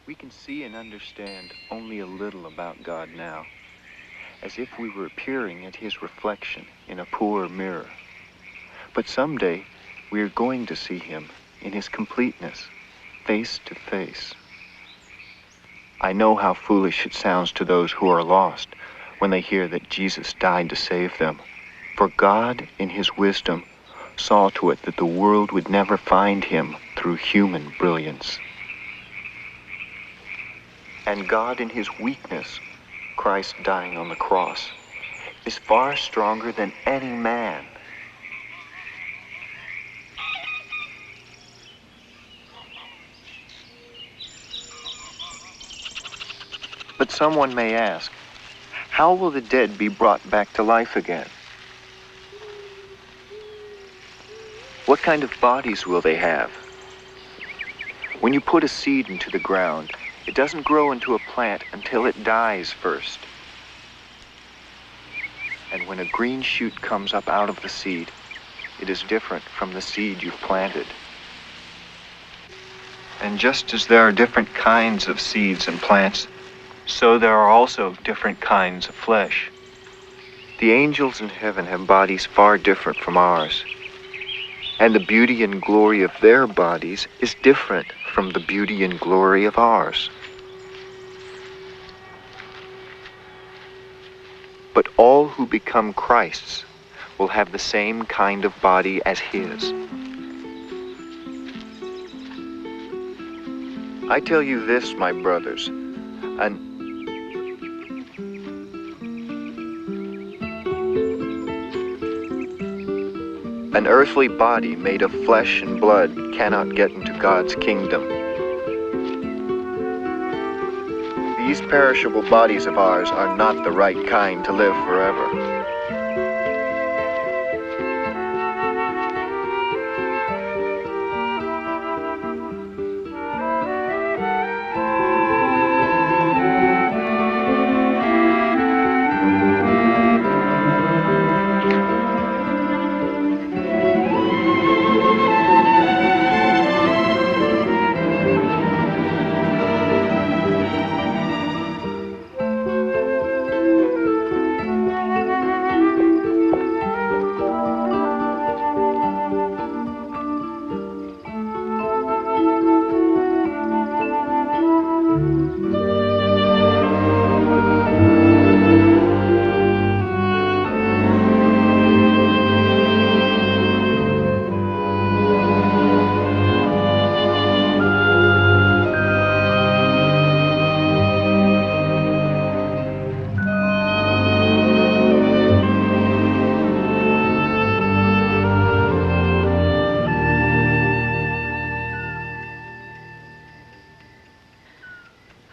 We can see and understand only a little about God now, as if we were peering at his reflection in a poor mirror. But someday, we are going to see him in his completeness, face to face. I know how foolish it sounds to those who are lost when they hear that Jesus died to save them. For God, in his wisdom, saw to it that the world would never find him through human brilliance. And God, in his weakness, Christ dying on the cross, is far stronger than any man. But someone may ask, how will the dead be brought back to life again? What kind of bodies will they have? When you put a seed into the ground, it doesn't grow into a plant until it dies first. And when a green shoot comes up out of the seed, it is different from the seed you've planted. And just as there are different kinds of seeds and plants, so there are also different kinds of flesh. The angels in heaven have bodies far different from ours. And the beauty and glory of their bodies is different from the beauty and glory of ours. But all who become Christ's will have the same kind of body as his. I tell you this, my brothers, an earthly body made of flesh and blood cannot get into God's kingdom. These perishable bodies of ours are not the right kind to live forever.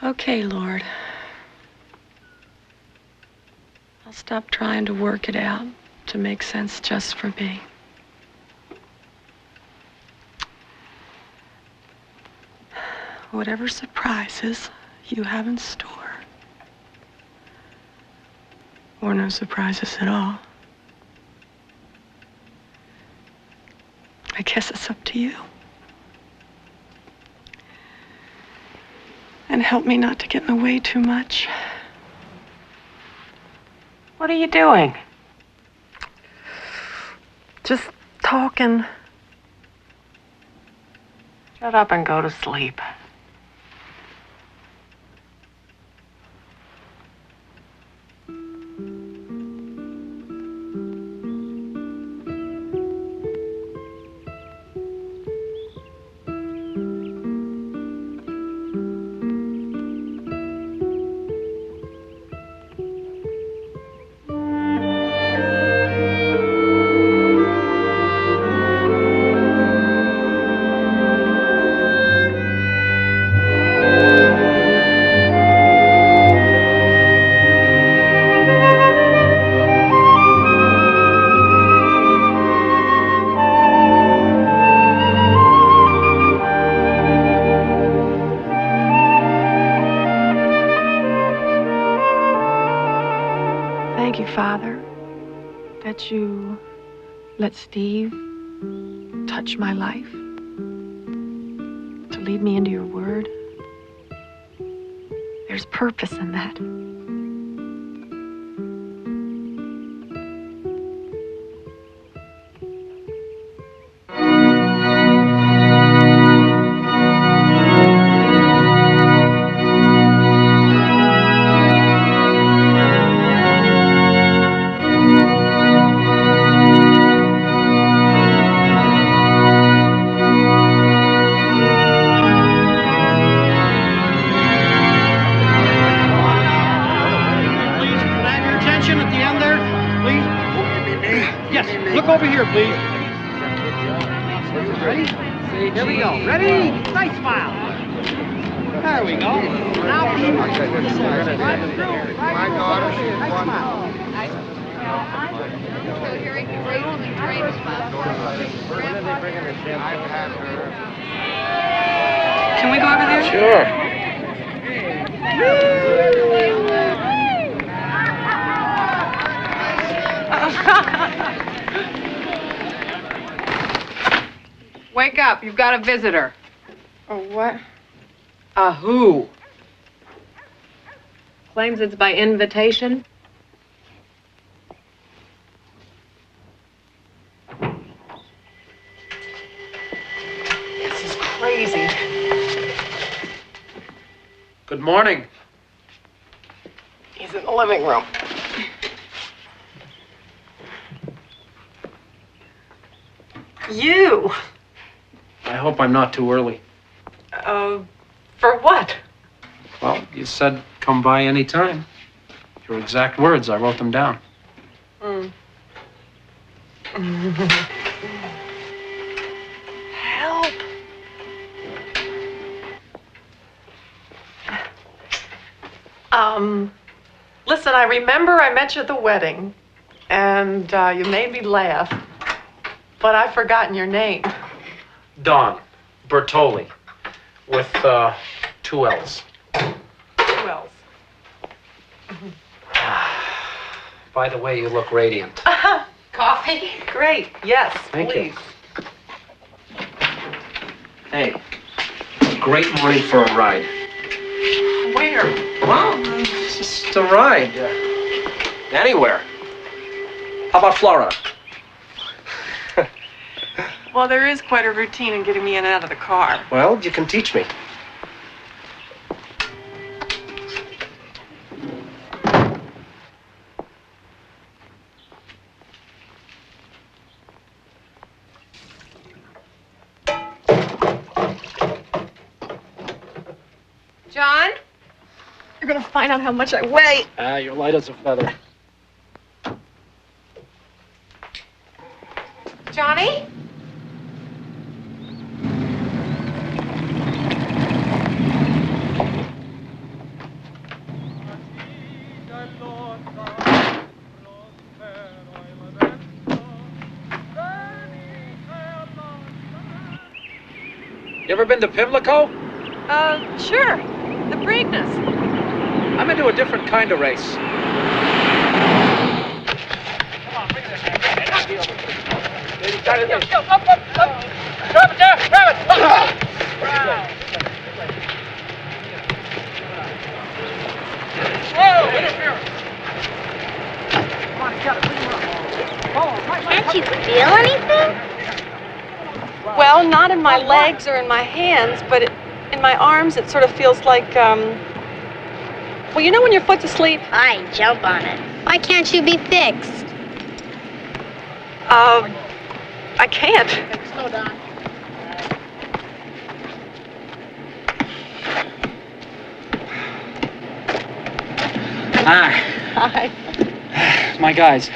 Okay, Lord. I'll stop trying to work it out to make sense just for me. Whatever surprises you have in store, or no surprises at all, I guess it's up to you. And help me not to get in the way too much. What are you doing? Just talking. Shut up and go to sleep. Father, that you let Steve touch my life, to lead me into your word. There's purpose in that. Look over here, please. Ready? Here we go. Ready? Nice smile. There we go. Now, my daughter, nice smile. Can we go over there? Sure. Wake up, you've got a visitor. A what? A who? Claims it's by invitation. This is crazy. Good morning. He's in the living room. You? I hope I'm not too early. For what? Well, you said come by any time. Your exact words, I wrote them down. Help. Listen, I remember I met you at the wedding, and you made me laugh, but I've forgotten your name. Don Bertoli, with 2 L's. 2 L's. By the way, you look radiant. Coffee? Great, yes, Thank please. you. Hey, great morning for a ride. Where? Well, it's just a ride. Anywhere. How about Florida? Well, there is quite a routine in getting me in and out of the car. Well, you can teach me. John? You're gonna find out how much I weigh. You're light as a feather. Johnny? You ever been to Pimlico? Sure. The Preakness. I'm into a different kind of race. Can't you feel anything? Well, not in my legs or in my hands, but in my arms it sort of feels like, well, you know when your foot's asleep? I jump on it. Why can't you be fixed? I can't. Slow down. Hi. Hi. My guys.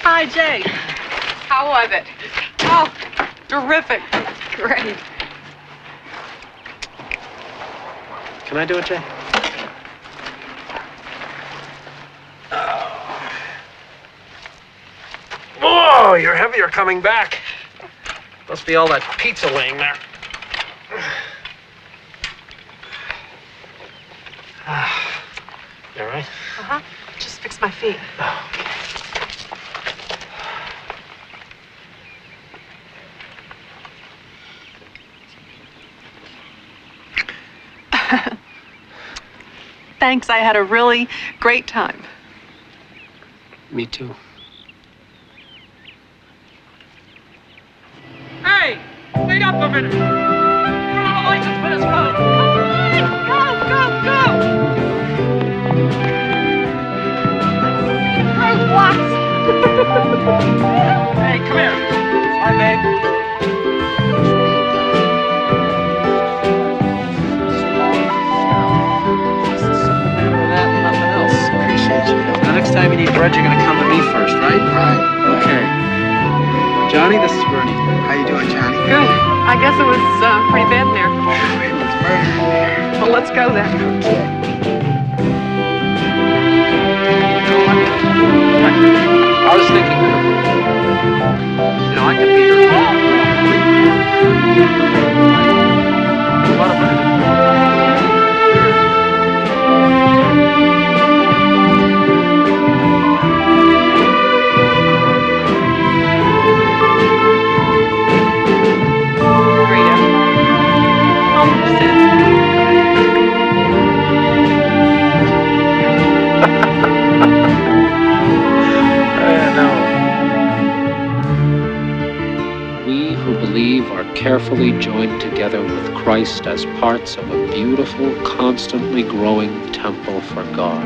Hi, Jay. How was it? Oh, terrific. Great. Can I do it, Jay? you're heavier coming back. Must be all that pizza laying there. You all right? Uh-huh. Just fix my feet. Thanks, I had a really great time. Me too. Hey, wait up a minute. You don't have a license for this road. Come on, go. Roadblocks. Hey, come here. Hi, babe. Next time you need bread, you're gonna come to me first, right? Right. Okay. Johnny, this is Bernie. How you doing, Johnny? Good. I guess it was pretty bad in there. It was murder in there. Well, let's go then. I was thinking that, I could be your What about it? We who believe are carefully joined together with Christ as parts of a beautiful, constantly growing temple for God.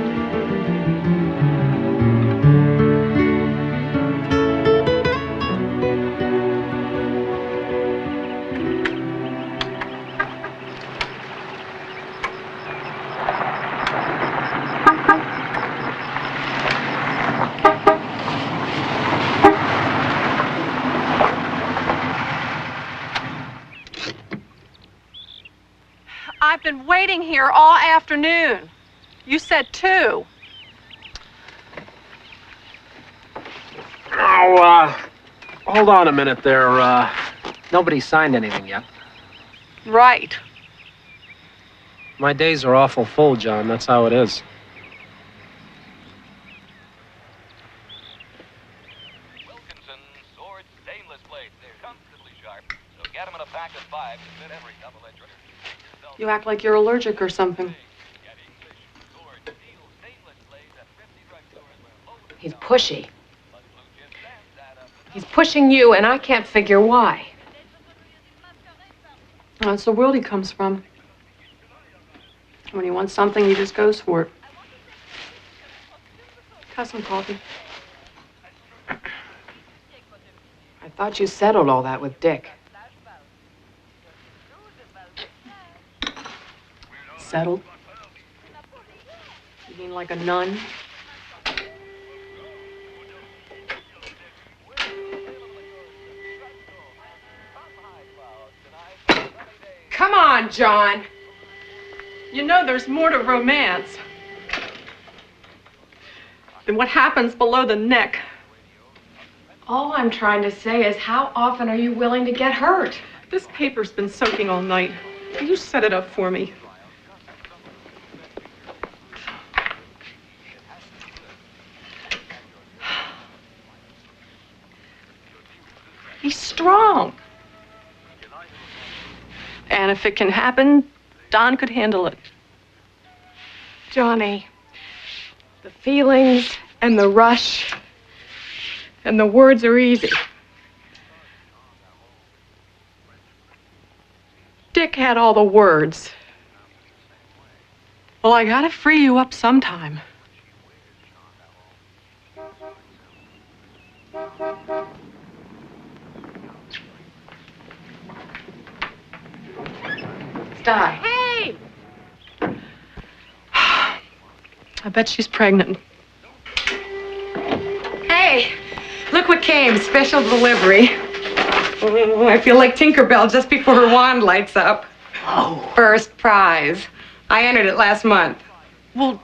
I've been waiting here all afternoon. You said 2. Oh, hold on a minute there. Nobody signed anything yet. Right. My days are awful full, John. That's how it is. You act like you're allergic or something. He's pushy. He's pushing you, and I can't figure why. That's the world he comes from. When he wants something, he just goes for it. Have some coffee. I thought you settled all that with Dick. Settled? You mean like a nun? Come on, John. You know there's more to romance than what happens below the neck. All I'm trying to say is, how often are you willing to get hurt? This paper's been soaking all night. You set it up for me. He's strong. And if it can happen, Don could handle it. Johnny, the feelings and the rush and the words are easy. Dick had all the words. Well, I gotta free you up sometime. Di. Hey! I bet she's pregnant. Hey, look what came. Special delivery. Oh, I feel like Tinkerbell just before her wand lights up. Oh. First prize. I entered it last month. Well,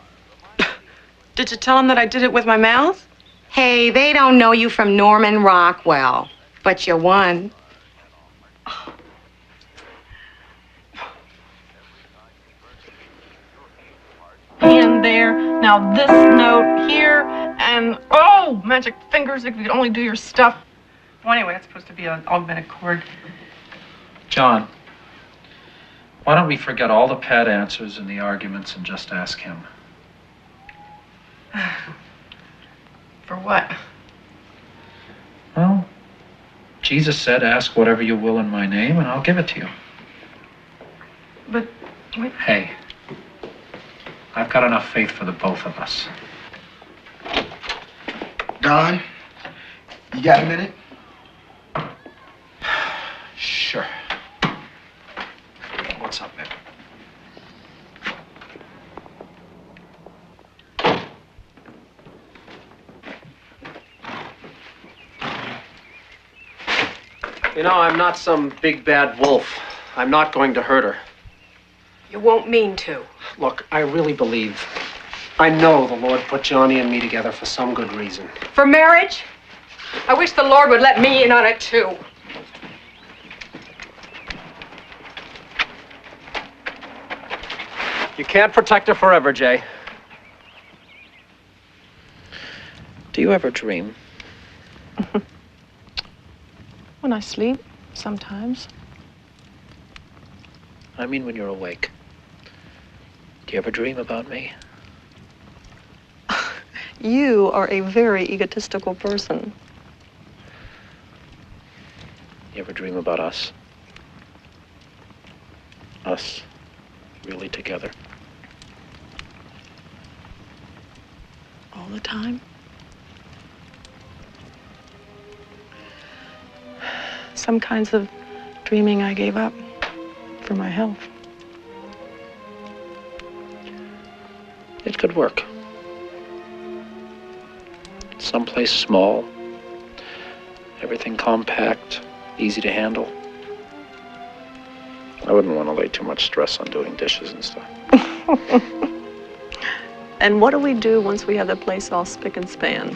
did you tell him that I did it with my mouth? Hey, they don't know you from Norman Rockwell, but you won. Hand there. Now this note here, and oh, magic fingers! If you could only do your stuff. Well, anyway, it's supposed to be an augmented chord. John, why don't we forget all the pat answers and the arguments and just ask him? For what? Well, Jesus said, ask whatever you will in my name, and I'll give it to you. But wait. Hey, I've got enough faith for the both of us. Don, you got a minute? Sure. What's up, Nick? You know, I'm not some big bad wolf. I'm not going to hurt her. You won't mean to. Look, I really believe, I know the Lord put Joni and me together for some good reason. For marriage? I wish the Lord would let me in on it, too. You can't protect her forever, Jay. Do you ever dream? When I sleep, sometimes. I mean when you're awake. Do you ever dream about me? You are a very egotistical person. You ever dream about us? Us, really together? All the time. Some kinds of dreaming I gave up for my health. It could work. Someplace small, everything compact, easy to handle. I wouldn't want to lay too much stress on doing dishes and stuff. And what do we do once we have the place all spick and span?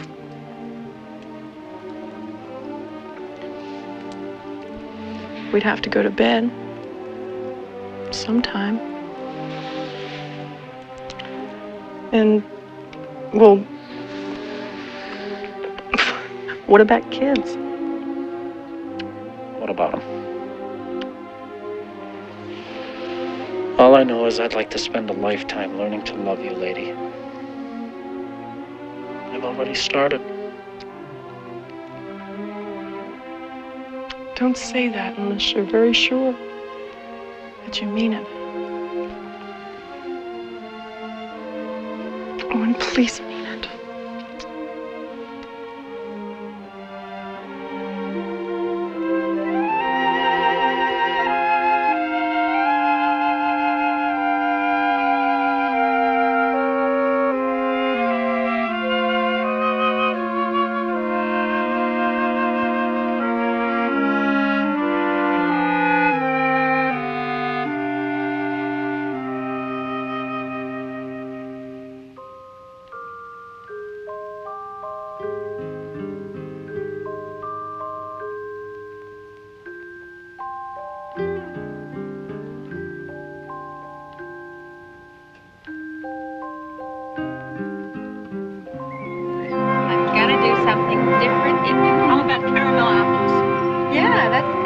We'd have to go to bed sometime. And, well, what about kids? What about them? All I know is I'd like to spend a lifetime learning to love you, lady. I've already started. Don't say that unless you're very sure that you mean it. Oh, and please mean it.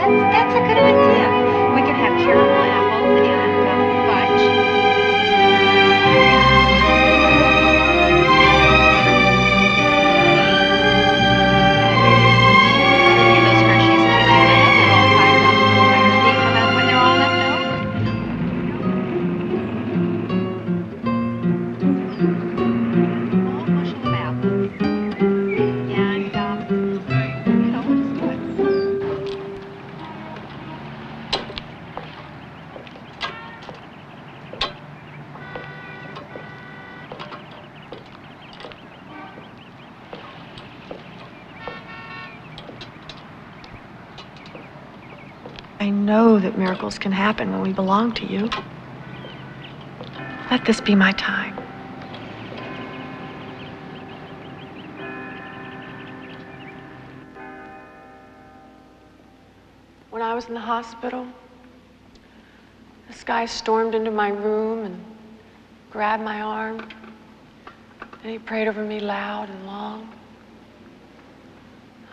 That's a good idea. We can have caramel apples and fudge. I know that miracles can happen when we belong to you. Let this be my time. was in the hospital, this guy stormed into my room and grabbed my arm, and he prayed over me loud and long.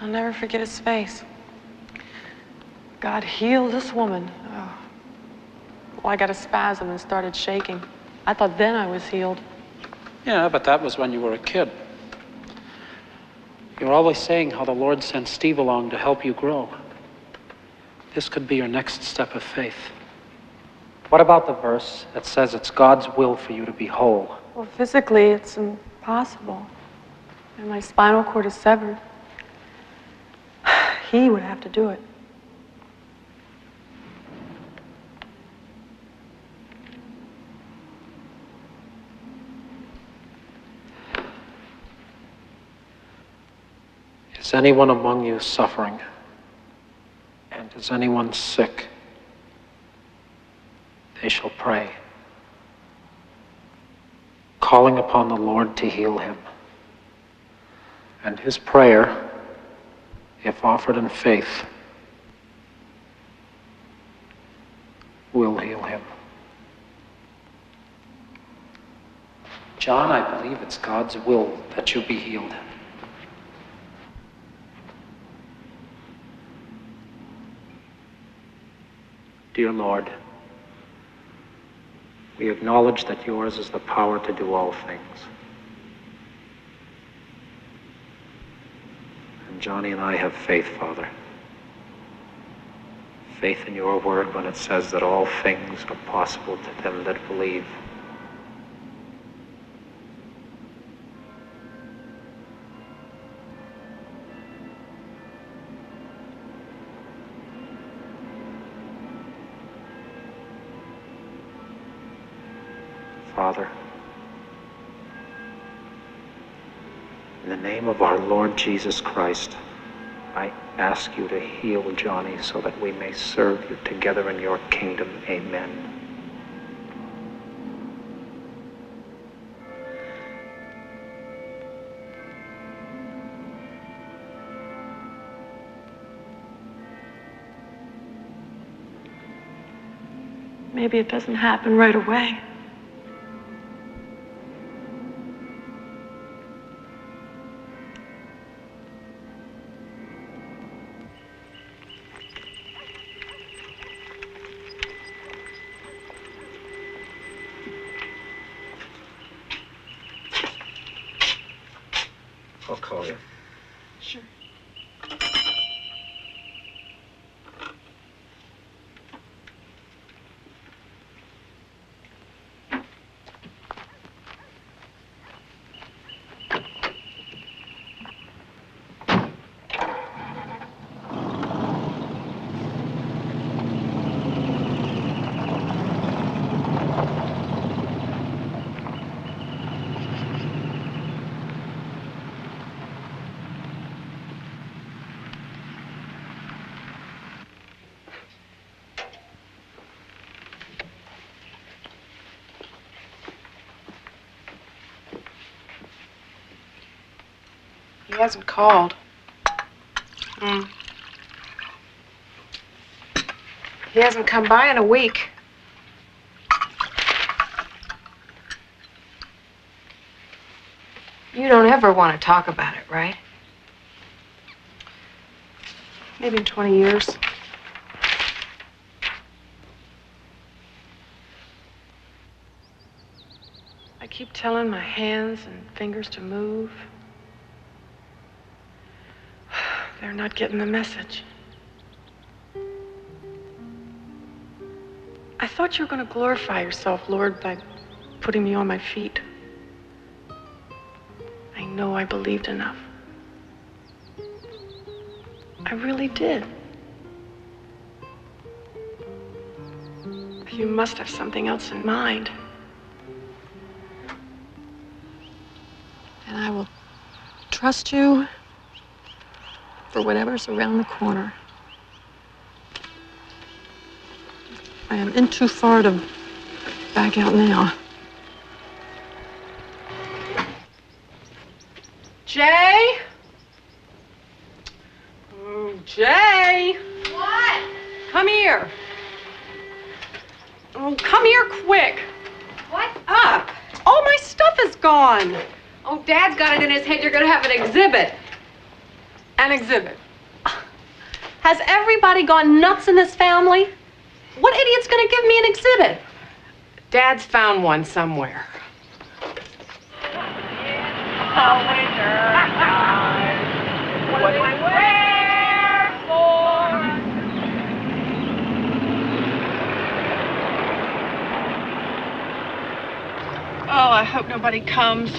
I'll never forget his face. God healed this woman. Oh. Well, I got a spasm and started shaking. I thought then I was healed. Yeah, but that was when you were a kid. You were always saying how the Lord sent Steve along to help you grow. This could be your next step of faith. What about the verse that says it's God's will for you to be whole? Well, physically, it's impossible. And my spinal cord is severed. He would have to do it. Is anyone among you suffering? And is anyone sick? They shall pray, calling upon the Lord to heal him. And his prayer, if offered in faith, will heal him. John, I believe it's God's will that you be healed. Dear Lord, we acknowledge that yours is the power to do all things. And Johnny and I have faith, Father. Faith in your word when it says that all things are possible to them that believe. Father, in the name of our Lord Jesus Christ, I ask you to heal Johnny so that we may serve you together in your kingdom. Amen. Maybe it doesn't happen right away. I'll call you. Sure. He hasn't called. He hasn't come by in a week. You don't ever want to talk about it, right? Maybe in 20 years. I keep telling my hands and fingers to move. They're not getting the message. I thought you were going to glorify yourself, Lord, by putting me on my feet. I know I believed enough. I really did. You must have something else in mind. And I will trust you for whatever's around the corner. I am in too far to back out now. Jay? Oh, Jay! What? Come here. Oh, come here quick. What's up? All my stuff is gone. Oh, Dad's got it in his head you're gonna have an exhibit. An exhibit. Has everybody gone nuts in this family? What idiot's gonna give me an exhibit? Dad's found one somewhere. Oh, I hope nobody comes.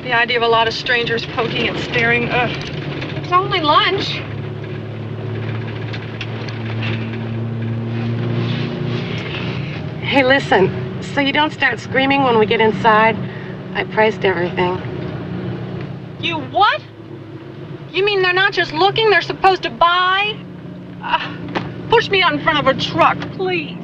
The idea of a lot of strangers poking and staring, ugh. It's only lunch. Hey, listen, so you don't start screaming when we get inside, I priced everything. You what? You mean they're not just looking, they're supposed to buy? Push me out in front of a truck, please.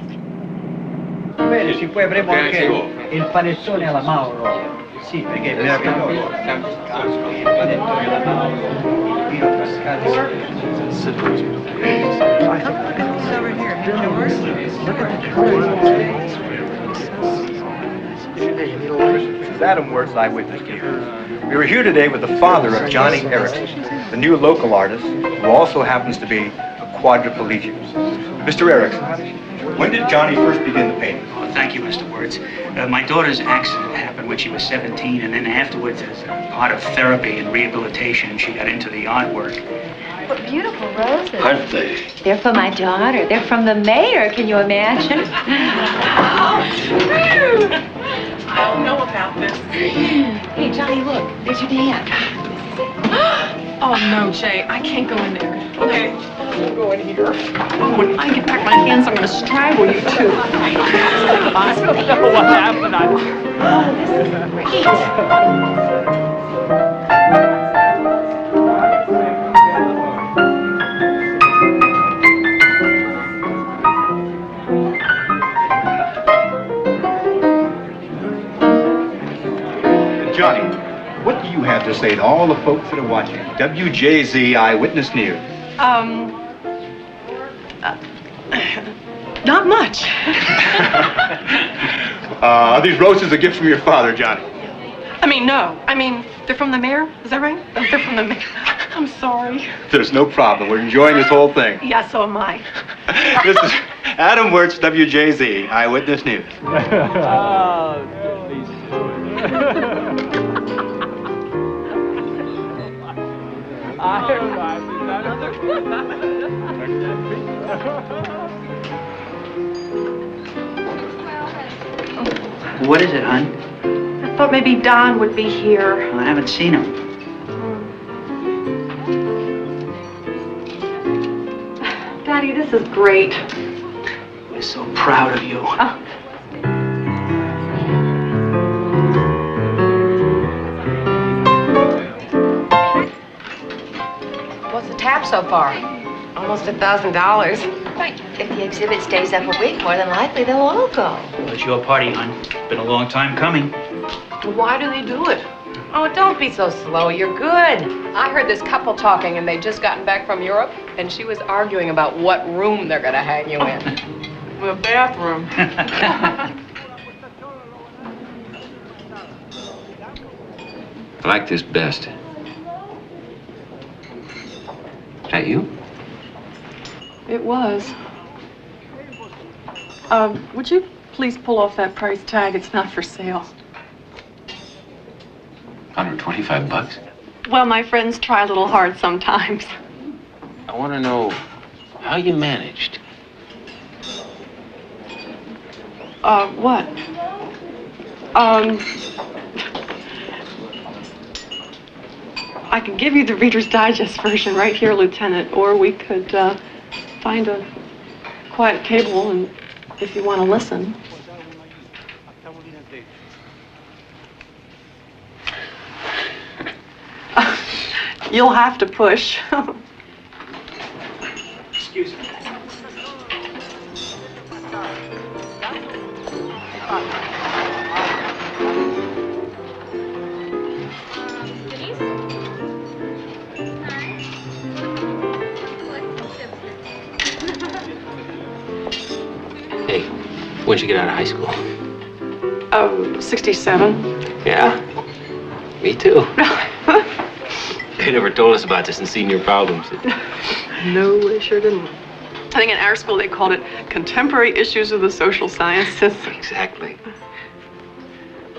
Bene, si poi avremo anche il panettone alla Mauro. Sì, perché è meraviglioso. Il panettone alla Mauro, il vino Frascati. This is Adam Wertz, eyewitness here. We were here today with the father of Joni Erickson, the new local artist, who also happens to be a quadriplegic. Mr. Erickson, when did Joni first begin the painting? Oh, thank you, Mr. Wertz. My daughter's accident happened when she was 17, and then afterwards, as a part of therapy and rehabilitation, she got into the artwork. What beautiful roses. Aren't they? They're for my daughter. They're from the mayor. Can you imagine? I don't know about this. Hey, Johnny, look. There's your dad. Oh, no, Jay, I can't go in there. Okay, I'll go in here. Oh, when I get back my hands, I'm going to strangle you, too. I don't know what happened. Oh, this is great. Joni, what do you have to say to all the folks that are watching? WJZ Eyewitness News. Not much. Are these roses a gift from your father, Joni? No. They're from the mayor? Is that right? Oh, they're from the mayor. I'm sorry. There's no problem. We're enjoying this whole thing. Yeah, so am I. This is Adam Wertz, WJZ Eyewitness News. What is it, hon? I thought maybe Don would be here. I haven't seen him. Daddy, this is great. We're so proud of you. What's the tap so far? Almost $1,000. If the exhibit stays up a week, more than likely they'll all go. Well, it's your party, hon. Been a long time coming. Why do they do it? Oh, don't be so slow. You're good. I heard this couple talking, and they'd just gotten back from Europe, and she was arguing about what room they're gonna hang you in. The bathroom. I like this best. Is that you? It was. Would you please pull off that price tag? It's not for sale. $125? Well, my friends try a little hard sometimes. I want to know how you managed. What? I can give you the Reader's Digest version right here, Lieutenant, or we could find a quiet table and if you want to listen. You'll have to push. Excuse me. When'd you get out of high school? Oh, 67. Yeah? Me too. They never told us about this in senior problems. No, they sure didn't. I think in our school they called it Contemporary Issues of the Social Sciences. Exactly.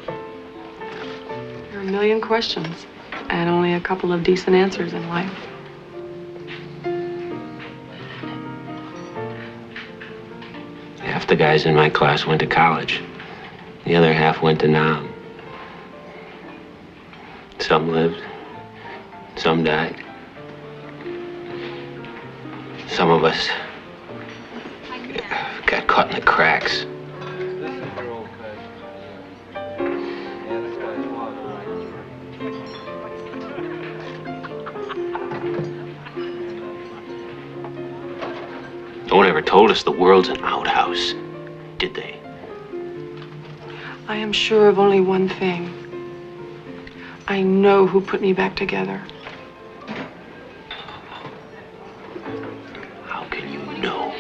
There are a million questions and only a couple of decent answers in life. Half the guys in my class went to college. The other half went to Nam. Some lived. Some died. Some of us got caught in the cracks. No one ever told us the world's an outhouse, did they? I am sure of only one thing. I know who put me back together. How can you know?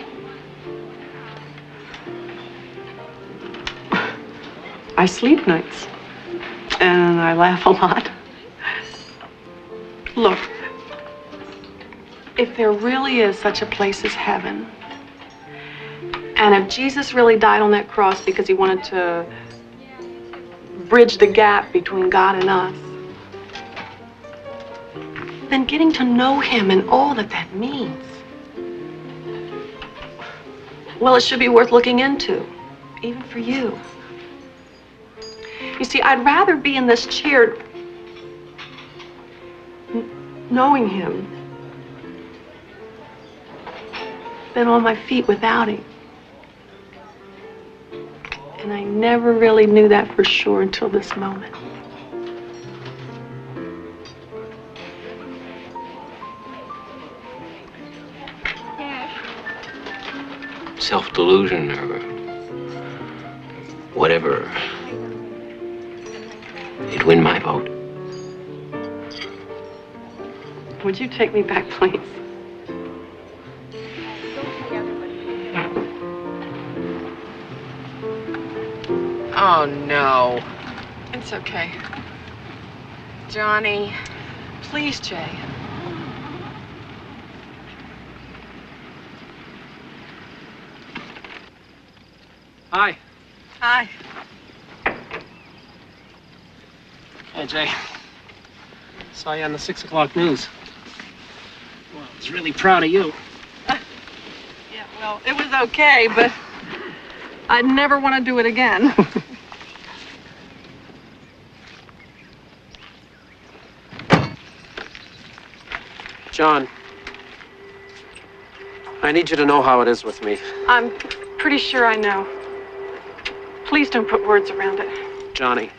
I sleep nights. And I laugh a lot. Look, if there really is such a place as heaven, and if Jesus really died on that cross because he wanted to bridge the gap between God and us, then getting to know him and all that that means, well, it should be worth looking into, even for you. You see, I'd rather be in this chair knowing him than on my feet without him. And I never really knew that for sure until this moment. Self-delusion or whatever. It'd win my vote. Would you take me back, please? Oh, no. It's okay. Johnny. Please, Jay. Hi. Hi. Hey, Jay. Saw you on the 6 o'clock news. Well, I was really proud of you. Yeah, well, it was okay, but I'd never want to do it again. John, I need you to know how it is with me. I'm pretty sure I know. Please don't put words around it. Johnny.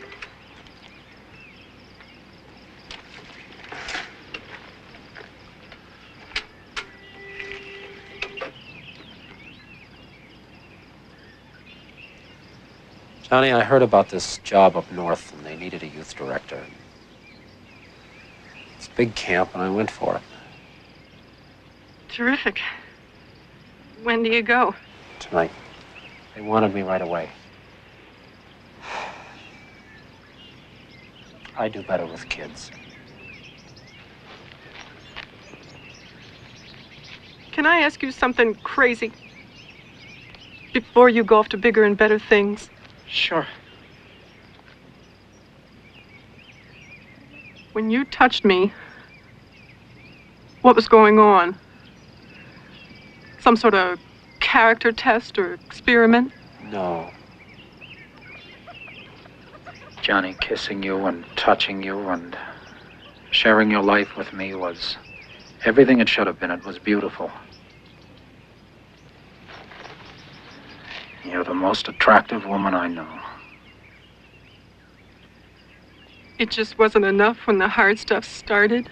Johnny, I heard about this job up north and they needed a youth director. It's a big camp and I went for it. Terrific. When do you go? Tonight. They wanted me right away. I do better with kids. Can I ask you something crazy before you go off to bigger and better things? Sure. When you touched me, what was going on? Some sort of character test or experiment? No. Johnny, kissing you and touching you and sharing your life with me was everything it should have been. It was beautiful. You're the most attractive woman I know. It just wasn't enough when the hard stuff started?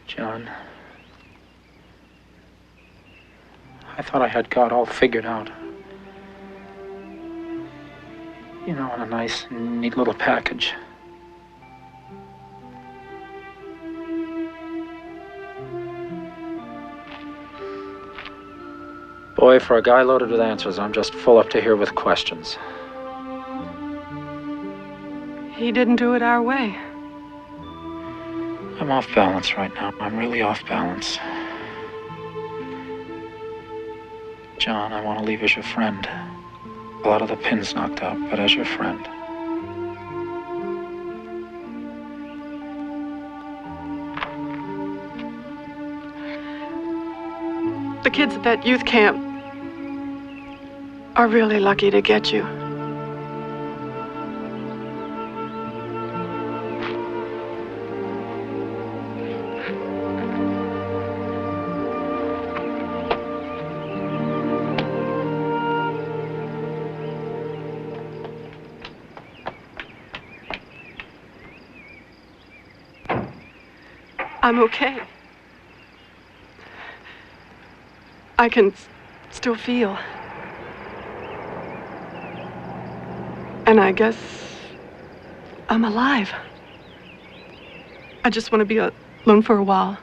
John, I thought I had God all figured out. You know, in a nice, neat little package. Boy, for a guy loaded with answers, I'm just full up to here with questions. He didn't do it our way. I'm off balance right now. I'm really off balance. John, I want to leave as your friend. A lot of the pins knocked out, but as your friend. The kids at that youth camp are really lucky to get you. I'm okay. I can still feel. And I guess I'm alive. I just want to be alone for a while.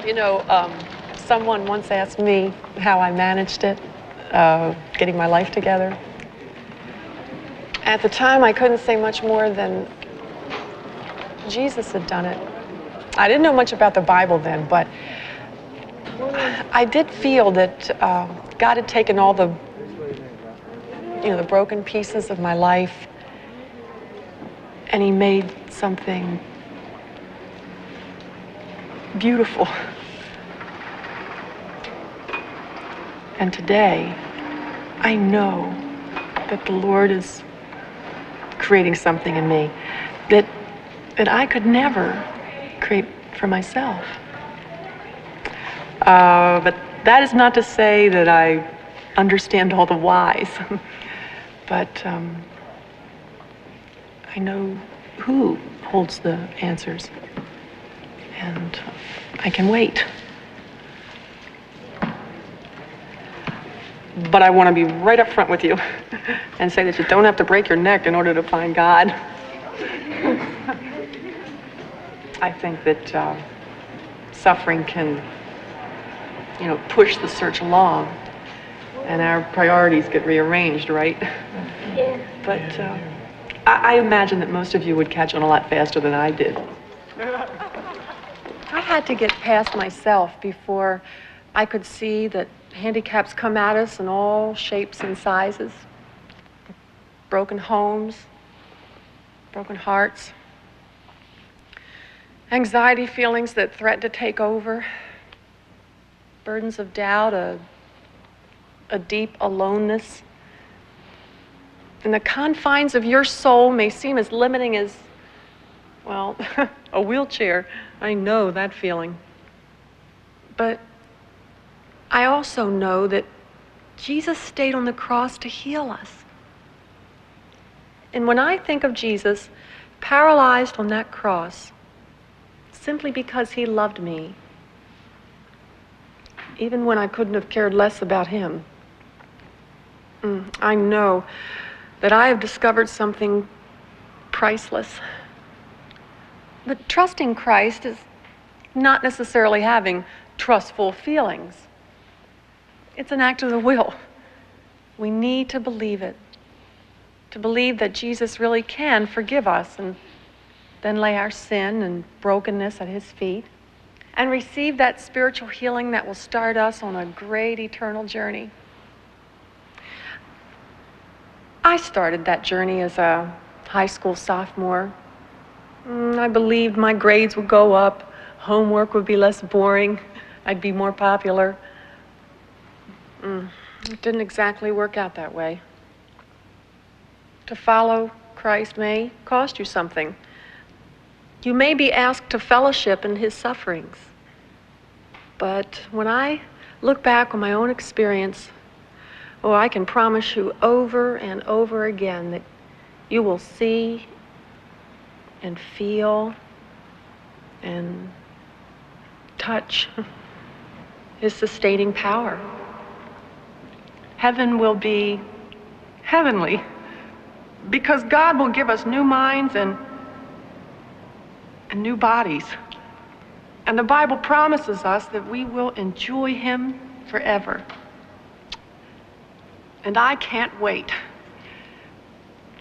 You know, someone once asked me how I managed it, getting my life together. At the time, I couldn't say much more than Jesus had done it. I didn't know much about the Bible then, but I did feel that God had taken all the, the broken pieces of my life, and He made something beautiful. And today, I know that the Lord is creating something in me that I could never create for myself. But that is not to say that I understand all the whys. But I know who holds the answers. And I can wait. But I want to be right up front with you and say that you don't have to break your neck in order to find God. I think that suffering can, push the search along, and our priorities get rearranged, right? Yeah. But I imagine that most of you would catch on a lot faster than I did. I had to get past myself before I could see that handicaps come at us in all shapes and sizes. Broken homes, broken hearts, anxiety feelings that threaten to take over, burdens of doubt, a deep aloneness. And the confines of your soul may seem as limiting as, well, a wheelchair. I know that feeling. But I also know that Jesus stayed on the cross to heal us. And when I think of Jesus paralyzed on that cross, simply because He loved me, even when I couldn't have cared less about Him, I know that I have discovered something priceless. But trusting Christ is not necessarily having trustful feelings. It's an act of the will. We need to believe it. To believe that Jesus really can forgive us and then lay our sin and brokenness at His feet and receive that spiritual healing that will start us on a great eternal journey. I started that journey as a high school sophomore. I believed my grades would go up, homework would be less boring, I'd be more popular. It didn't exactly work out that way. To follow Christ may cost you something. You may be asked to fellowship in his sufferings. But when I look back on my own experience, oh, I can promise you over and over again that you will see and feel and touch his sustaining power. Heaven will be heavenly because God will give us new minds and new bodies. And the Bible promises us that we will enjoy him forever. And I can't wait.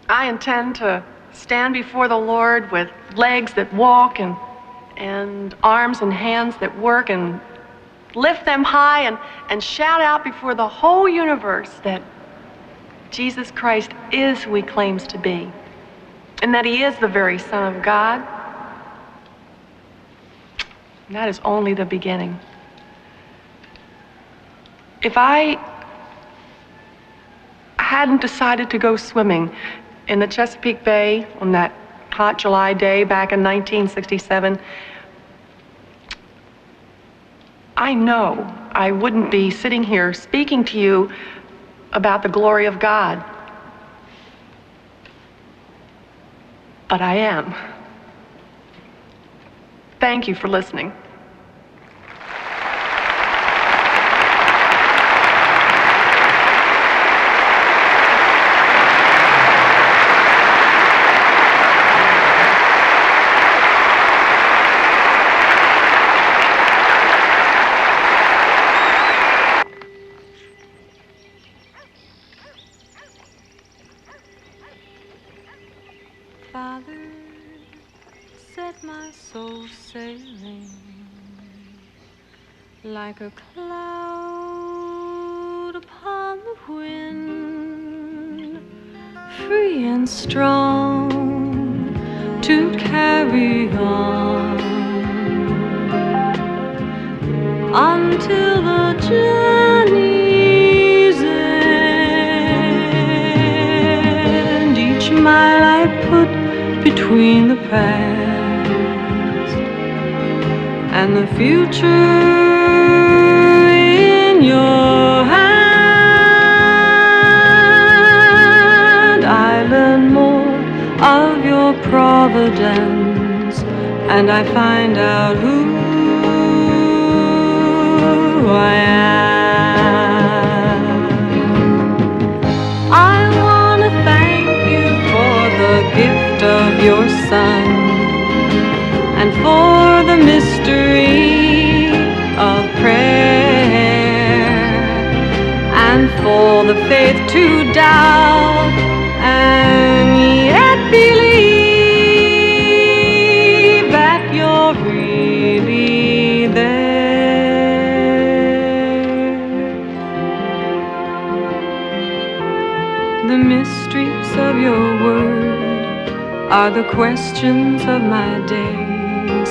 I intend to stand before the Lord with legs that walk and arms and hands that work and lift them high and shout out before the whole universe that Jesus Christ is who he claims to be and that he is the very Son of God. And that is only the beginning. If I hadn't decided to go swimming in the Chesapeake Bay on that hot July day back in 1967, I know I wouldn't be sitting here speaking to you about the glory of God. But I am. Thank you for listening. Father, set my soul sailing like a cloud upon the wind, free and strong to carry on until the journey's end. Each mile I put between the past and the future in your hand. I learn more of your providence and I find out who I am. I want to thank you for the gift of your Son and for the mystery of prayer and for the faith to doubt and yet believe that you're really there. The mysteries of your word are the questions of my days.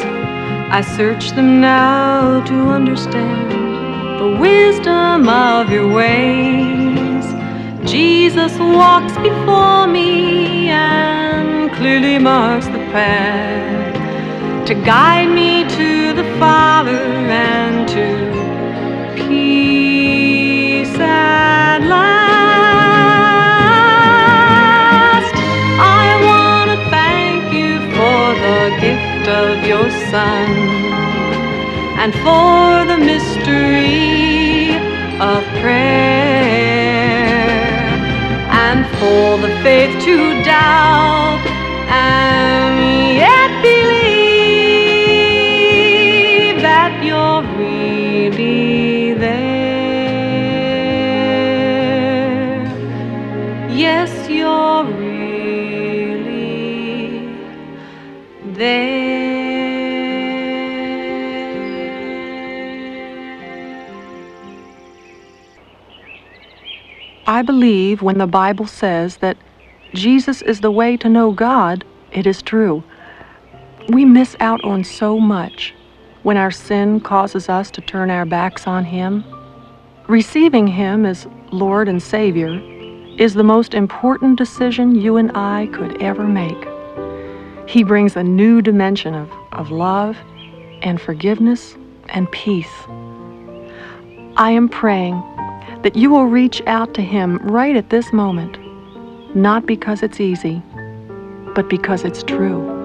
I search them now to understand the wisdom of your ways. Jesus walks before me and clearly marks the path to guide me to the Father and to peace at last. I want to thank you for the gift of your Son and for the mystery of prayer and for the faith to doubt and yet believe that you're really there. Yes, you're really there. I believe when the Bible says that Jesus is the way to know God, it is true. We miss out on so much when our sin causes us to turn our backs on Him. Receiving Him as Lord and Savior is the most important decision you and I could ever make. He brings a new dimension of love and forgiveness and peace. I am praying that you will reach out to him right at this moment, not because it's easy, but because it's true.